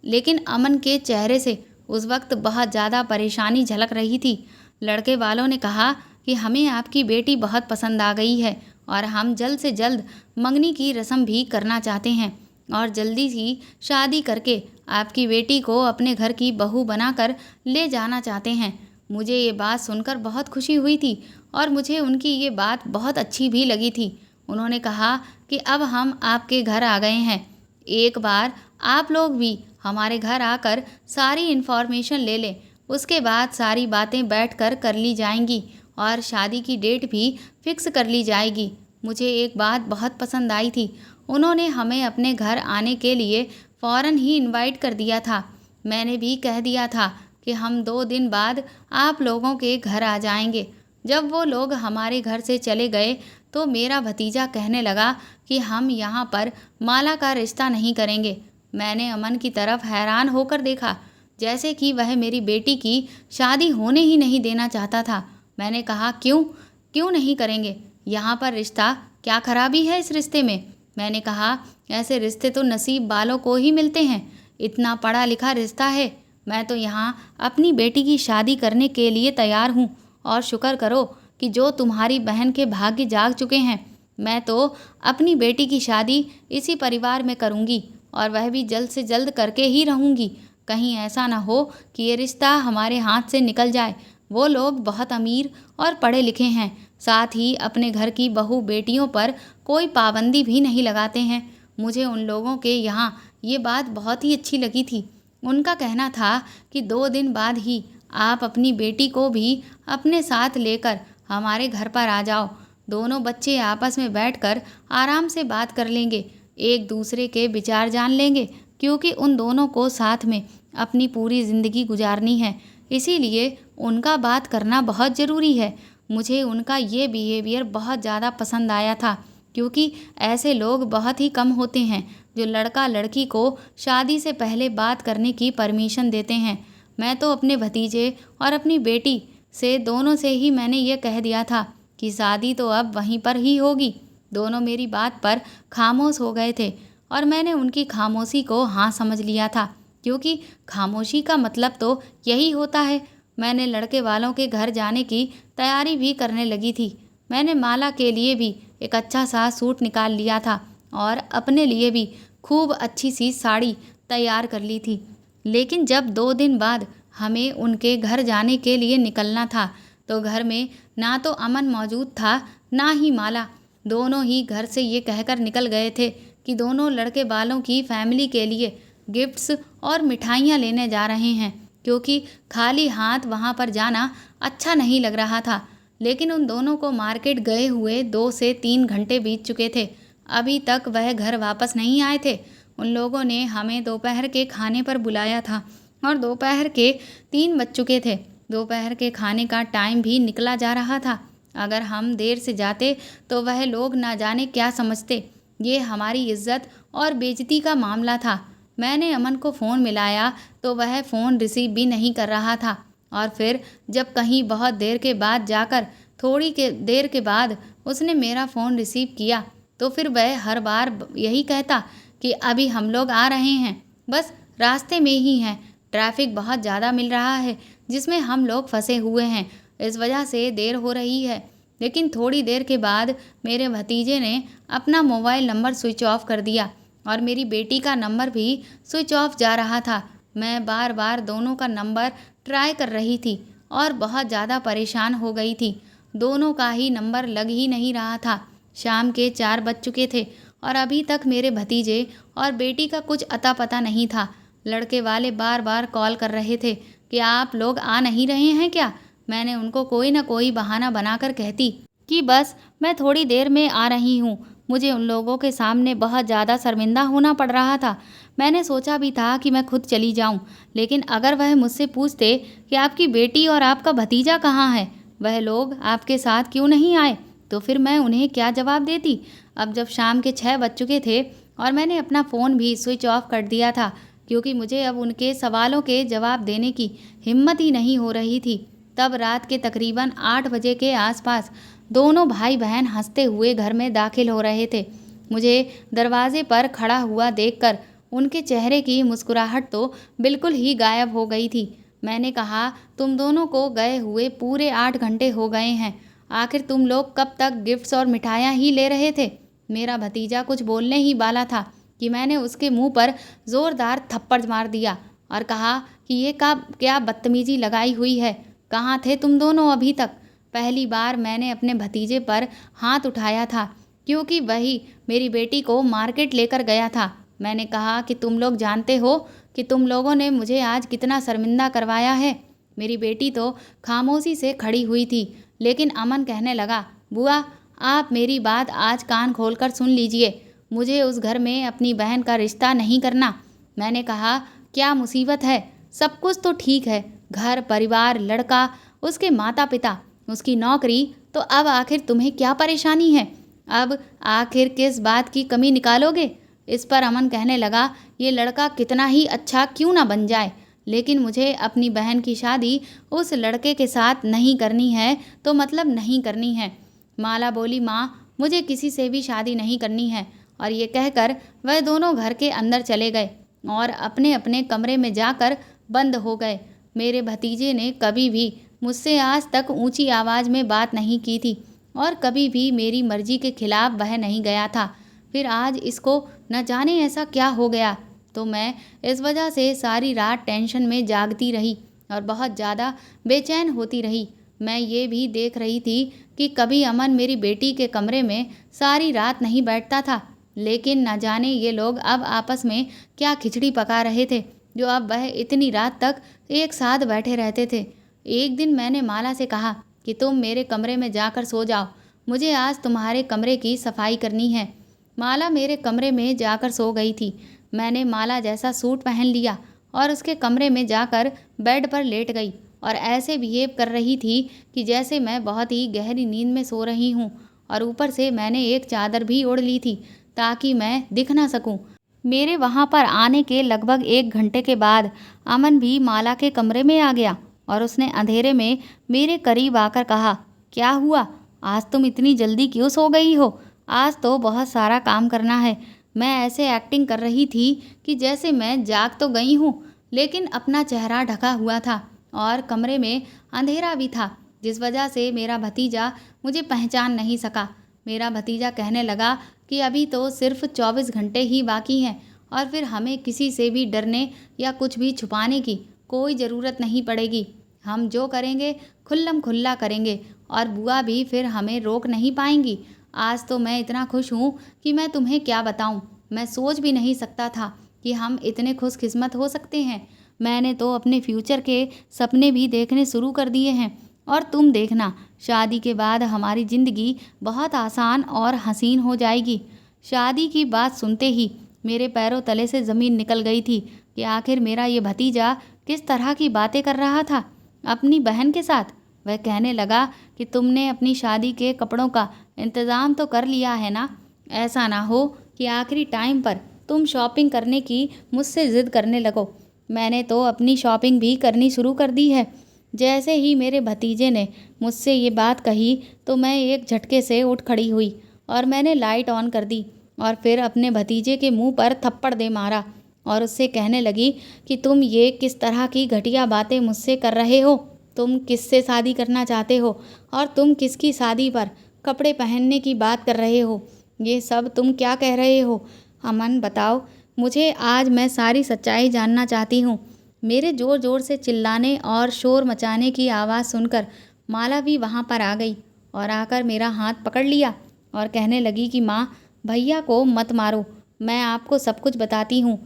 लेकिन अमन के चेहरे से उस वक्त बहुत ज़्यादा परेशानी झलक रही थी। लड़के वालों ने कहा कि हमें आपकी बेटी बहुत पसंद आ गई है और हम जल्द से जल्द मंगनी की रस्म भी करना चाहते हैं और जल्दी ही शादी करके आपकी बेटी को अपने घर की बहू बनाकर ले जाना चाहते हैं। मुझे ये बात सुनकर बहुत खुशी हुई थी और मुझे उनकी ये बात बहुत अच्छी भी लगी थी। उन्होंने कहा कि अब हम आपके घर आ गए हैं, एक बार आप लोग भी हमारे घर आकर सारी इन्फॉर्मेशन ले लें, उसके बाद सारी बातें बैठकर कर ली जाएंगी और शादी की डेट भी फिक्स कर ली जाएगी। मुझे एक बात बहुत पसंद आई थी, उन्होंने हमें अपने घर आने के लिए फ़ौरन ही इनवाइट कर दिया था। मैंने भी कह दिया था कि हम 2 दिन बाद आप लोगों के घर आ जाएंगे। जब वो लोग हमारे घर से चले गए तो मेरा भतीजा कहने लगा कि हम यहाँ पर माला का रिश्ता नहीं करेंगे। मैंने अमन की तरफ हैरान होकर देखा, जैसे कि वह मेरी बेटी की शादी होने ही नहीं देना चाहता था। मैंने कहा, क्यों नहीं करेंगे? यहाँ पर रिश्ता क्या खराबी है इस रिश्ते में? मैंने कहा ऐसे रिश्ते तो नसीब वालों को ही मिलते हैं। इतना पढ़ा लिखा रिश्ता है। मैं तो यहाँ अपनी बेटी की शादी करने के लिए तैयार हूँ। और शुक्र करो कि जो तुम्हारी बहन के भाग्य जाग चुके हैं। मैं तो अपनी बेटी की शादी इसी परिवार में करूँगी, और वह भी जल्द से जल्द करके ही रहूँगी। कहीं ऐसा ना हो कि ये रिश्ता हमारे हाथ से निकल जाए। वो लोग बहुत अमीर और पढ़े लिखे हैं, साथ ही अपने घर की बहू बेटियों पर कोई पाबंदी भी नहीं लगाते हैं। मुझे उन लोगों के यहाँ ये बात बहुत ही अच्छी लगी थी। उनका कहना था कि 2 दिन बाद ही आप अपनी बेटी को भी अपने साथ लेकर हमारे घर पर आ जाओ। दोनों बच्चे आपस में बैठकर आराम से बात कर लेंगे, एक दूसरे के विचार जान लेंगे, क्योंकि उन दोनों को साथ में अपनी पूरी ज़िंदगी गुजारनी है। इसीलिए उनका बात करना बहुत ज़रूरी है। मुझे उनका ये बिहेवियर बहुत ज़्यादा पसंद आया था, क्योंकि ऐसे लोग बहुत ही कम होते हैं जो लड़का लड़की को शादी से पहले बात करने की परमिशन देते हैं। मैं तो अपने भतीजे और अपनी बेटी से दोनों से ही मैंने ये कह दिया था कि शादी तो अब वहीं पर ही होगी। दोनों मेरी बात पर खामोश हो गए थे, और मैंने उनकी खामोशी को हाँ समझ लिया था, क्योंकि खामोशी का मतलब तो यही होता है। मैंने लड़के वालों के घर जाने की तैयारी भी करने लगी थी। मैंने माला के लिए भी एक अच्छा सा सूट निकाल लिया था, और अपने लिए भी खूब अच्छी सी साड़ी तैयार कर ली थी। लेकिन जब 2 दिन बाद हमें उनके घर जाने के लिए निकलना था, तो घर में ना तो अमन मौजूद था, ना ही माला। दोनों ही घर से ये कहकर निकल गए थे कि दोनों लड़के वालों की फैमिली के लिए गिफ्ट्स और मिठाइयाँ लेने जा रहे हैं, क्योंकि खाली हाथ वहाँ पर जाना अच्छा नहीं लग रहा था। लेकिन उन दोनों को मार्केट गए हुए 2 से 3 घंटे बीत चुके थे। अभी तक वह घर वापस नहीं आए थे। उन लोगों ने हमें दोपहर के खाने पर बुलाया था, और दोपहर के 3 बज चुके थे। दोपहर के खाने का टाइम भी निकला जा रहा था। अगर हम देर से जाते तो वह लोग ना जाने क्या समझते। ये हमारी इज्जत और बेइज्जती का मामला था। मैंने अमन को फ़ोन मिलाया तो वह फ़ोन रिसीव भी नहीं कर रहा था, और फिर जब कहीं बहुत देर के बाद जाकर थोड़ी के देर के बाद उसने मेरा फ़ोन रिसीव किया, तो फिर वह हर बार यही कहता कि अभी हम लोग आ रहे हैं, बस रास्ते में ही हैं। ट्रैफिक बहुत ज़्यादा मिल रहा है जिसमें हम लोग फंसे हुए हैं, इस वजह से देर हो रही है। लेकिन थोड़ी देर के बाद मेरे भतीजे ने अपना मोबाइल नंबर स्विच ऑफ कर दिया, और मेरी बेटी का नंबर भी स्विच ऑफ जा रहा था। मैं बार बार दोनों का नंबर ट्राई कर रही थी और बहुत ज़्यादा परेशान हो गई थी। दोनों का ही नंबर लग ही नहीं रहा था। शाम के 4 बज चुके थे, और अभी तक मेरे भतीजे और बेटी का कुछ अता पता नहीं था। लड़के वाले बार बार कॉल कर रहे थे कि आप लोग आ नहीं रहे हैं क्या। मैंने उनको कोई ना कोई बहाना बनाकर कहती कि बस मैं थोड़ी देर में आ रही हूँ। मुझे उन लोगों के सामने बहुत ज़्यादा शर्मिंदा होना पड़ रहा था। मैंने सोचा भी था कि मैं खुद चली जाऊँ, लेकिन अगर वह मुझसे पूछते कि आपकी बेटी और आपका भतीजा कहाँ है, वह लोग आपके साथ क्यों नहीं आए, तो फिर मैं उन्हें क्या जवाब देती। अब जब शाम के 6 बज चुके थे और मैंने अपना फ़ोन भी स्विच ऑफ कर दिया था, क्योंकि मुझे अब उनके सवालों के जवाब देने की हिम्मत ही नहीं हो रही थी, तब रात के तकरीबन 8 बजे के आसपास दोनों भाई बहन हंसते हुए घर में दाखिल हो रहे थे। मुझे दरवाजे पर खड़ा हुआ देखकर उनके चेहरे की मुस्कुराहट तो बिल्कुल ही गायब हो गई थी। मैंने कहा, तुम दोनों को गए हुए पूरे 8 घंटे हो गए हैं, आखिर तुम लोग कब तक गिफ्ट्स और मिठाइयाँ ही ले रहे थे। मेरा भतीजा कुछ बोलने ही वाला था कि मैंने उसके मुंह पर ज़ोरदार थप्पड़ मार दिया और कहा कि ये क्या बदतमीजी लगाई हुई है, कहाँ थे तुम दोनों अभी तक। पहली बार मैंने अपने भतीजे पर हाथ उठाया था, क्योंकि वही मेरी बेटी को मार्केट लेकर गया था। मैंने कहा कि तुम लोग जानते हो कि तुम लोगों ने मुझे आज कितना शर्मिंदा करवाया है। मेरी बेटी तो खामोशी से खड़ी हुई थी, लेकिन अमन कहने लगा, बुआ आप मेरी बात आज कान खोलकर सुन लीजिए, मुझे उस घर में अपनी बहन का रिश्ता नहीं करना। मैंने कहा, क्या मुसीबत है, सब कुछ तो ठीक है, घर परिवार, लड़का, उसके माता पिता, उसकी नौकरी, तो अब आखिर तुम्हें क्या परेशानी है, अब आखिर किस बात की कमी निकालोगे। इस पर अमन कहने लगा, ये लड़का कितना ही अच्छा क्यों ना बन जाए, लेकिन मुझे अपनी बहन की शादी उस लड़के के साथ नहीं करनी है तो मतलब नहीं करनी है। माला बोली, माँ मुझे किसी से भी शादी नहीं करनी है, और ये कहकर वह दोनों घर के अंदर चले गए और अपने अपने कमरे में जाकर बंद हो गए। मेरे भतीजे ने कभी भी मुझसे आज तक ऊंची आवाज़ में बात नहीं की थी और कभी भी मेरी मर्जी के खिलाफ वह नहीं गया था। फिर आज इसको न जाने ऐसा क्या हो गया, तो मैं इस वजह से सारी रात टेंशन में जागती रही और बहुत ज़्यादा बेचैन होती रही। मैं ये भी देख रही थी कि कभी अमन मेरी बेटी के कमरे में सारी रात नहीं बैठता था, लेकिन न जाने ये लोग अब आपस में क्या खिचड़ी पका रहे थे जो अब वह इतनी रात तक एक साथ बैठे रहते थे। एक दिन मैंने माला से कहा कि तुम मेरे कमरे में जाकर सो जाओ, मुझे आज तुम्हारे कमरे की सफाई करनी है। माला मेरे कमरे में जाकर सो गई थी। मैंने माला जैसा सूट पहन लिया और उसके कमरे में जाकर बेड पर लेट गई और ऐसे बिहेव कर रही थी कि जैसे मैं बहुत ही गहरी नींद में सो रही हूँ। और ऊपर से मैंने एक चादर भी ओढ़ ली थी ताकि मैं दिख ना सकूं। मेरे वहाँ पर आने के लगभग 1 घंटे के बाद अमन भी माला के कमरे में आ गया और उसने अंधेरे में मेरे करीब आकर कहा, क्या हुआ, आज तुम इतनी जल्दी क्यों सो गई हो? आज तो बहुत सारा काम करना है। मैं ऐसे एक्टिंग कर रही थी कि जैसे मैं जाग तो गई हूँ, लेकिन अपना चेहरा ढका हुआ था और कमरे में अंधेरा भी था, जिस वजह से मेरा भतीजा मुझे पहचान नहीं सका। मेरा भतीजा कहने लगा कि अभी तो सिर्फ 24 घंटे ही बाकी हैं और फिर हमें किसी से भी डरने या कुछ भी छुपाने की कोई ज़रूरत नहीं पड़ेगी। हम जो करेंगे खुल्लम खुल्ला करेंगे और बुआ भी फिर हमें रोक नहीं पाएंगी। आज तो मैं इतना खुश हूँ कि मैं तुम्हें क्या बताऊँ। मैं सोच भी नहीं सकता था कि हम इतने खुशकिस्मत हो सकते हैं। मैंने तो अपने फ्यूचर के सपने भी देखने शुरू कर दिए हैं और तुम देखना, शादी के बाद हमारी ज़िंदगी बहुत आसान और हसीन हो जाएगी। शादी की बात सुनते ही मेरे पैरों तले से ज़मीन निकल गई थी कि आखिर मेरा ये भतीजा किस तरह की बातें कर रहा था अपनी बहन के साथ। वह कहने लगा कि तुमने अपनी शादी के कपड़ों का इंतज़ाम तो कर लिया है ना? ऐसा ना हो कि आखिरी टाइम पर तुम शॉपिंग करने की मुझसे ज़िद करने लगो। मैंने तो अपनी शॉपिंग भी करनी शुरू कर दी है। जैसे ही मेरे भतीजे ने मुझसे ये बात कही तो मैं एक झटके से उठ खड़ी हुई और मैंने लाइट ऑन कर दी और फिर अपने भतीजे के मुंह पर थप्पड़ दे मारा और उससे कहने लगी कि तुम ये किस तरह की घटिया बातें मुझसे कर रहे हो? तुम किससे शादी करना चाहते हो और तुम किसकी शादी पर कपड़े पहनने की बात कर रहे हो? ये सब तुम क्या कह रहे हो? अमन बताओ मुझे, आज मैं सारी सच्चाई जानना चाहती हूँ। मेरे ज़ोर ज़ोर से चिल्लाने और शोर मचाने की आवाज़ सुनकर माला भी वहाँ पर आ गई और आकर मेरा हाथ पकड़ लिया और कहने लगी कि माँ, भैया को मत मारो, मैं आपको सब कुछ बताती हूँ।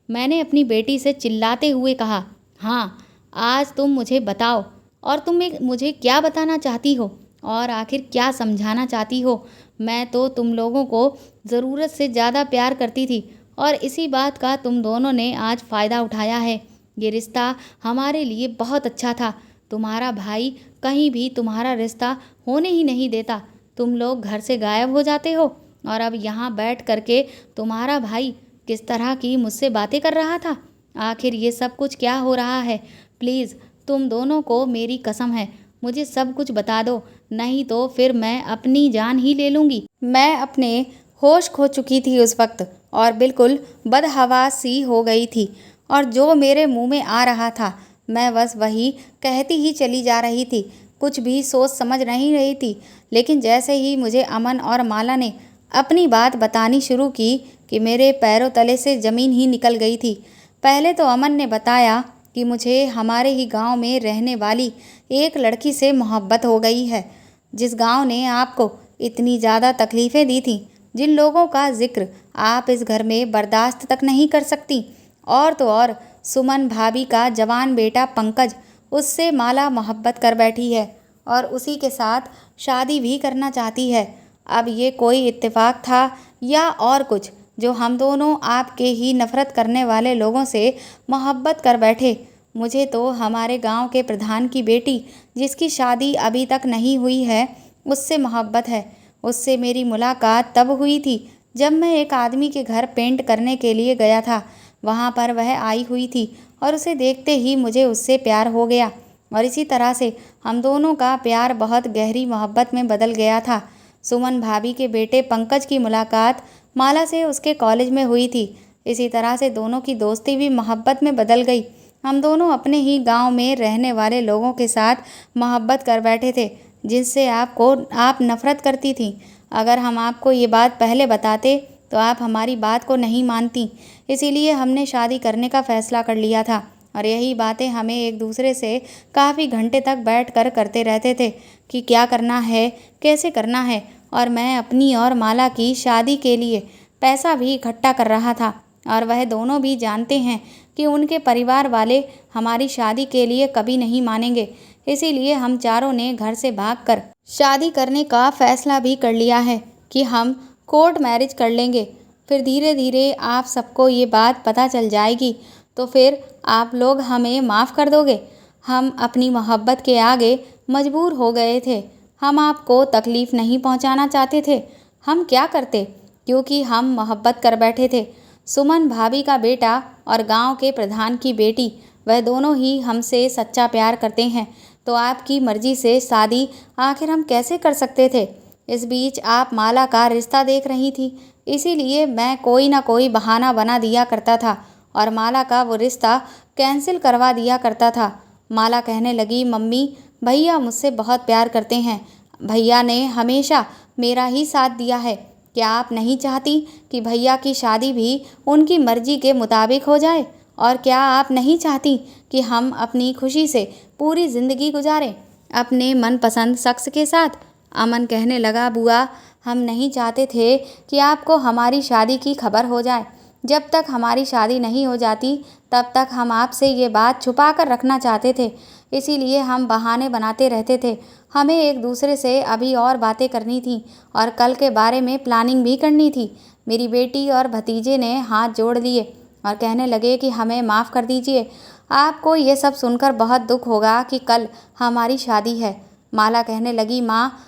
मैंने अपनी बेटी से चिल्लाते हुए कहा, हाँ, आज तुम मुझे बताओ और तुम मुझे क्या बताना चाहती हो और आखिर क्या समझाना चाहती हो? मैं तो तुम लोगों को ज़रूरत से ज़्यादा प्यार करती थी और इसी बात का तुम दोनों ने आज फ़ायदा उठाया है। ये रिश्ता हमारे लिए बहुत अच्छा था। तुम्हारा भाई कहीं भी तुम्हारा रिश्ता होने ही नहीं देता। तुम लोग घर से गायब हो जाते हो और अब यहाँ बैठ करके तुम्हारा भाई किस तरह की मुझसे बातें कर रहा था। आखिर ये सब कुछ क्या हो रहा है? प्लीज़ तुम दोनों को मेरी कसम है, मुझे सब कुछ बता दो, नहीं तो फिर मैं अपनी जान ही ले लूँगी। मैं अपने होश खो चुकी थी उस वक्त और बिल्कुल बदहवास सी हो गई थी और जो मेरे मुंह में आ रहा था मैं बस वही कहती ही चली जा रही थी, कुछ भी सोच समझ नहीं रही थी। लेकिन जैसे ही मुझे अमन और माला ने अपनी बात बतानी शुरू की कि मेरे पैरों तले से ज़मीन ही निकल गई थी। पहले तो अमन ने बताया कि मुझे हमारे ही गांव में रहने वाली एक लड़की से मोहब्बत हो गई है, जिस गांव ने आपको इतनी ज़्यादा तकलीफ़ें दी थी, जिन लोगों का जिक्र आप इस घर में बर्दाश्त तक नहीं कर सकती। और तो और सुमन भाभी का जवान बेटा पंकज, उससे माला मोहब्बत कर बैठी है और उसी के साथ शादी भी करना चाहती है। अब ये कोई इत्तेफाक था या और कुछ जो हम दोनों आपके ही नफ़रत करने वाले लोगों से मोहब्बत कर बैठे? मुझे तो हमारे गांव के प्रधान की बेटी, जिसकी शादी अभी तक नहीं हुई है, उससे मोहब्बत है। उससे मेरी मुलाकात तब हुई थी जब मैं एक आदमी के घर पेंट करने के लिए गया था। वहाँ पर वह आई हुई थी और उसे देखते ही मुझे उससे प्यार हो गया और इसी तरह से हम दोनों का प्यार बहुत गहरी मोहब्बत में बदल गया था। सुमन भाभी के बेटे पंकज की मुलाकात माला से उसके कॉलेज में हुई थी। इसी तरह से दोनों की दोस्ती भी मोहब्बत में बदल गई। हम दोनों अपने ही गांव में रहने वाले लोगों के साथ मोहब्बत कर बैठे थे, जिनसे आप नफरत करती थीं। अगर हम आपको ये बात पहले बताते तो आप हमारी बात को नहीं मानती। इसीलिए हमने शादी करने का फ़ैसला कर लिया था और यही बातें हमें एक दूसरे से काफ़ी घंटे तक बैठकर करते रहते थे कि क्या करना है, कैसे करना है। और मैं अपनी और माला की शादी के लिए पैसा भी इकट्ठा कर रहा था और वह दोनों भी जानते हैं कि उनके परिवार वाले हमारी शादी के लिए कभी नहीं मानेंगे। इसीलिए हम चारों ने घर से भागकर शादी करने का फ़ैसला भी कर लिया है कि हम कोर्ट मैरिज कर लेंगे। फिर धीरे धीरे आप सबको ये बात पता चल जाएगी तो फिर आप लोग हमें माफ़ कर दोगे। हम अपनी मोहब्बत के आगे मजबूर हो गए थे। हम आपको तकलीफ़ नहीं पहुंचाना चाहते थे। हम क्या करते, क्योंकि हम मोहब्बत कर बैठे थे। सुमन भाभी का बेटा और गांव के प्रधान की बेटी, वह दोनों ही हमसे सच्चा प्यार करते हैं, तो आपकी मर्ज़ी से शादी आखिर हम कैसे कर सकते थे। इस बीच आप माला का रिश्ता देख रही थी, इसीलिए मैं कोई ना कोई बहाना बना दिया करता था और माला का वो रिश्ता कैंसिल करवा दिया करता था। माला कहने लगी, मम्मी, भैया मुझसे बहुत प्यार करते हैं। भैया ने हमेशा मेरा ही साथ दिया है। क्या आप नहीं चाहती कि भैया की शादी भी उनकी मर्जी के मुताबिक हो जाए? और क्या आप नहीं चाहती कि हम अपनी खुशी से पूरी ज़िंदगी गुजारें अपने मनपसंद शख्स के साथ? अमन कहने लगा, बुआ, हम नहीं चाहते थे कि आपको हमारी शादी की खबर हो जाए। जब तक हमारी शादी नहीं हो जाती तब तक हम आपसे ये बात छुपा कर रखना चाहते थे। इसीलिए हम बहाने बनाते रहते थे। हमें एक दूसरे से अभी और बातें करनी थी और कल के बारे में प्लानिंग भी करनी थी। मेरी बेटी और भतीजे ने हाथ जोड़ लिए और कहने लगे कि हमें माफ़ कर दीजिए। आपको ये सब सुनकर बहुत दुख होगा कि कल हमारी शादी है। माला कहने लगी, माँ,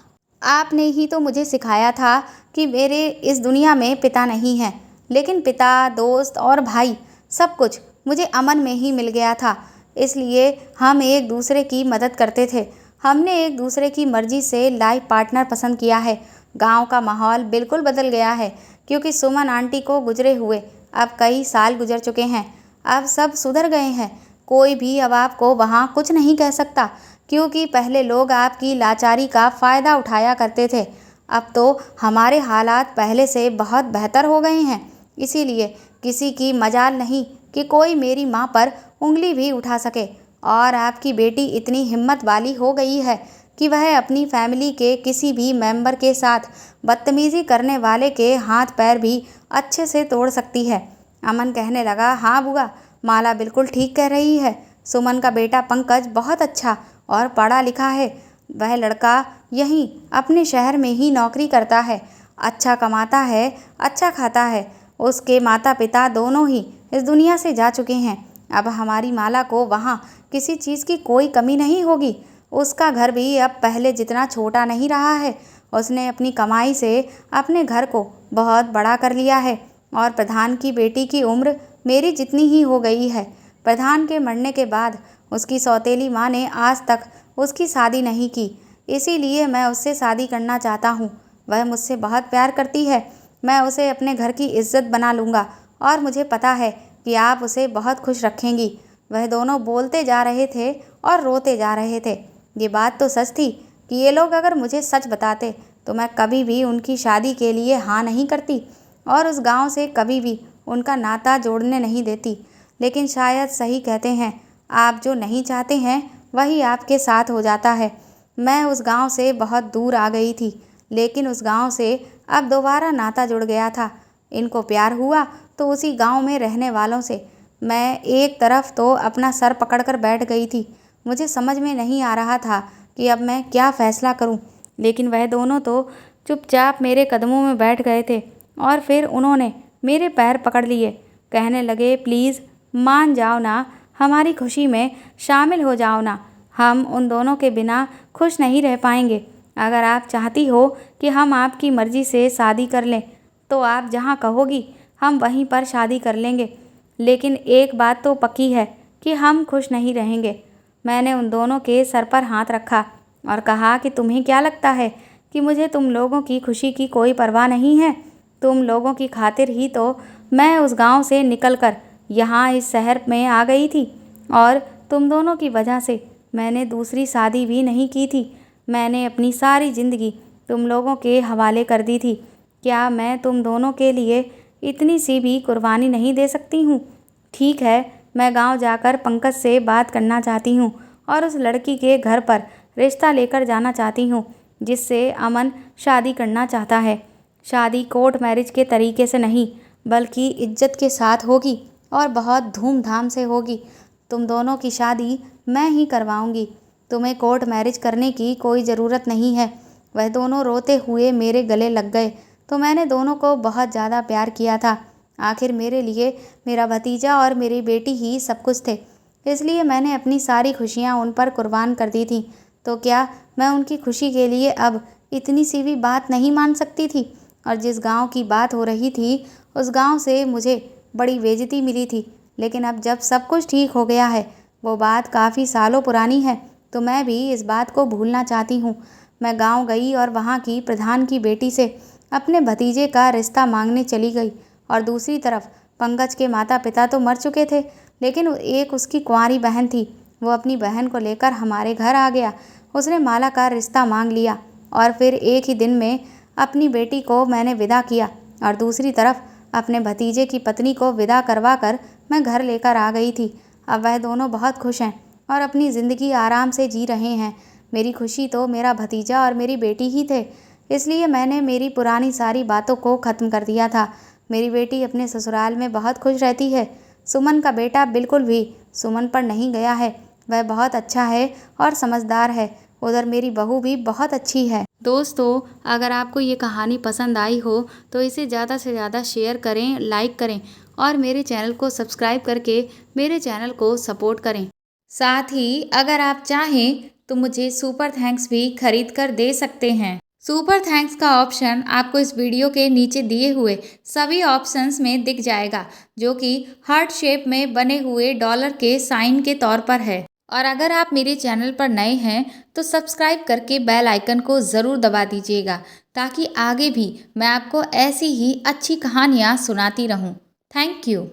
आपने ही तो मुझे सिखाया था कि मेरे इस दुनिया में पिता नहीं है, लेकिन पिता, दोस्त और भाई सब कुछ मुझे अमन में ही मिल गया था। इसलिए हम एक दूसरे की मदद करते थे। हमने एक दूसरे की मर्जी से लाइफ पार्टनर पसंद किया है। गांव का माहौल बिल्कुल बदल गया है, क्योंकि सुमन आंटी को गुजरे हुए अब कई साल गुजर चुके हैं। अब सब सुधर गए हैं। कोई भी अब आपको वहाँ कुछ नहीं कह सकता, क्योंकि पहले लोग आपकी लाचारी का फ़ायदा उठाया करते थे। अब तो हमारे हालात पहले से बहुत बेहतर हो गए हैं। इसीलिए किसी की मजाल नहीं कि कोई मेरी माँ पर उंगली भी उठा सके। और आपकी बेटी इतनी हिम्मत वाली हो गई है कि वह अपनी फैमिली के किसी भी मेंबर के साथ बदतमीज़ी करने वाले के हाथ पैर भी अच्छे से तोड़ सकती है। अमन कहने लगा, हाँ बुआ, माला बिल्कुल ठीक कह रही है। सुमन का बेटा पंकज बहुत अच्छा और पढ़ा लिखा है। वह लड़का यहीं अपने शहर में ही नौकरी करता है, अच्छा कमाता है, अच्छा खाता है। उसके माता पिता दोनों ही इस दुनिया से जा चुके हैं। अब हमारी माला को वहाँ किसी चीज़ की कोई कमी नहीं होगी। उसका घर भी अब पहले जितना छोटा नहीं रहा है। उसने अपनी कमाई से अपने घर को बहुत बड़ा कर लिया है और प्रधान की बेटी की उम्र मेरी जितनी ही हो गई है। प्रधान के मरने के बाद उसकी सौतेली माँ ने आज तक उसकी शादी नहीं की, इसीलिए मैं उससे शादी करना चाहता हूँ। वह मुझसे बहुत प्यार करती है। मैं उसे अपने घर की इज्जत बना लूँगा और मुझे पता है कि आप उसे बहुत खुश रखेंगी। वह दोनों बोलते जा रहे थे और रोते जा रहे थे। ये बात तो सच थी कि ये लोग अगर मुझे सच बताते तो मैं कभी भी उनकी शादी के लिए हाँ नहीं करती और उस गांव से कभी भी उनका नाता जोड़ने नहीं देती। लेकिन शायद सही कहते हैं, आप जो नहीं चाहते हैं वही आपके साथ हो जाता है। मैं उस गांव से बहुत दूर आ गई थी, लेकिन उस गांव से अब दोबारा नाता जुड़ गया था। इनको प्यार हुआ तो उसी गांव में रहने वालों से। मैं एक तरफ तो अपना सर पकड़कर बैठ गई थी। मुझे समझ में नहीं आ रहा था कि अब मैं क्या फ़ैसला करूं। लेकिन वह दोनों तो चुपचाप मेरे कदमों में बैठ गए थे और फिर उन्होंने मेरे पैर पकड़ लिए। कहने लगे, प्लीज़ मान जाओ ना, हमारी खुशी में शामिल हो जाओ ना। हम उन दोनों के बिना खुश नहीं रह पाएंगे। अगर आप चाहती हो कि हम आपकी मर्ज़ी से शादी कर लें तो आप जहाँ कहोगी हम वहीं पर शादी कर लेंगे। लेकिन एक बात तो पक्की है कि हम खुश नहीं रहेंगे। मैंने उन दोनों के सर पर हाथ रखा और कहा कि तुम्हें क्या लगता है कि मुझे तुम लोगों की खुशी की कोई परवाह नहीं है। तुम लोगों की खातिर ही तो मैं उस गांव से निकलकर यहाँ इस शहर में आ गई थी, और तुम दोनों की वजह से मैंने दूसरी शादी भी नहीं की थी। मैंने अपनी सारी ज़िंदगी तुम लोगों के हवाले कर दी थी। क्या मैं तुम दोनों के लिए इतनी सी भी कुर्बानी नहीं दे सकती हूँ? ठीक है, मैं गांव जाकर पंकज से बात करना चाहती हूँ और उस लड़की के घर पर रिश्ता लेकर जाना चाहती हूँ जिससे अमन शादी करना चाहता है। शादी कोर्ट मैरिज के तरीके से नहीं, बल्कि इज्जत के साथ होगी और बहुत धूमधाम से होगी। तुम दोनों की शादी मैं ही करवाऊंगी। तुम्हें कोर्ट मैरिज करने की कोई ज़रूरत नहीं है। वह दोनों रोते हुए मेरे गले लग गए तो मैंने दोनों को बहुत ज़्यादा प्यार किया था। आखिर मेरे लिए मेरा भतीजा और मेरी बेटी ही सब कुछ थे, इसलिए मैंने अपनी सारी खुशियाँ उन पर कुर्बान कर दी थी। तो क्या मैं उनकी खुशी के लिए अब इतनी सी भी बात नहीं मान सकती थी? और जिस गांव की बात हो रही थी, उस गांव से मुझे बड़ी बेइज्जती मिली थी, लेकिन अब जब सब कुछ ठीक हो गया है, वो बात काफ़ी सालों पुरानी है, तो मैं भी इस बात को भूलना चाहती हूँ। मैं गांव गई और वहाँ की प्रधान की बेटी से अपने भतीजे का रिश्ता मांगने चली गई, और दूसरी तरफ पंकज के माता पिता तो मर चुके थे, लेकिन एक उसकी कुंवारी बहन थी। वो अपनी बहन को लेकर हमारे घर आ गया। उसने माला का रिश्ता मांग लिया और फिर एक ही दिन में अपनी बेटी को मैंने विदा किया, और दूसरी तरफ अपने भतीजे की पत्नी को विदा करवा कर मैं घर लेकर आ गई थी। अब वह दोनों बहुत खुश हैं और अपनी ज़िंदगी आराम से जी रहे हैं। मेरी खुशी तो मेरा भतीजा और मेरी बेटी ही थे, इसलिए मैंने मेरी पुरानी सारी बातों को ख़त्म कर दिया था। मेरी बेटी अपने ससुराल में बहुत खुश रहती है। सुमन का बेटा बिल्कुल भी सुमन पर नहीं गया है। वह बहुत अच्छा है और समझदार है। उधर मेरी बहू भी बहुत अच्छी है। दोस्तों, अगर आपको ये कहानी पसंद आई हो तो इसे ज़्यादा से ज़्यादा शेयर करें, लाइक करें और मेरे चैनल को सब्सक्राइब करके मेरे चैनल को सपोर्ट करें। साथ ही अगर आप चाहें तो मुझे सुपर थैंक्स भी खरीद कर दे सकते हैं। सुपर थैंक्स का ऑप्शन आपको इस वीडियो के नीचे दिए हुए सभी ऑप्शंस में दिख जाएगा, जो कि हार्ट शेप में बने हुए डॉलर के साइन के तौर पर है। और अगर आप मेरे चैनल पर नए हैं तो सब्सक्राइब करके बेल आइकन को ज़रूर दबा दीजिएगा, ताकि आगे भी मैं आपको ऐसी ही अच्छी कहानियाँ सुनाती रहूँ। Thank you.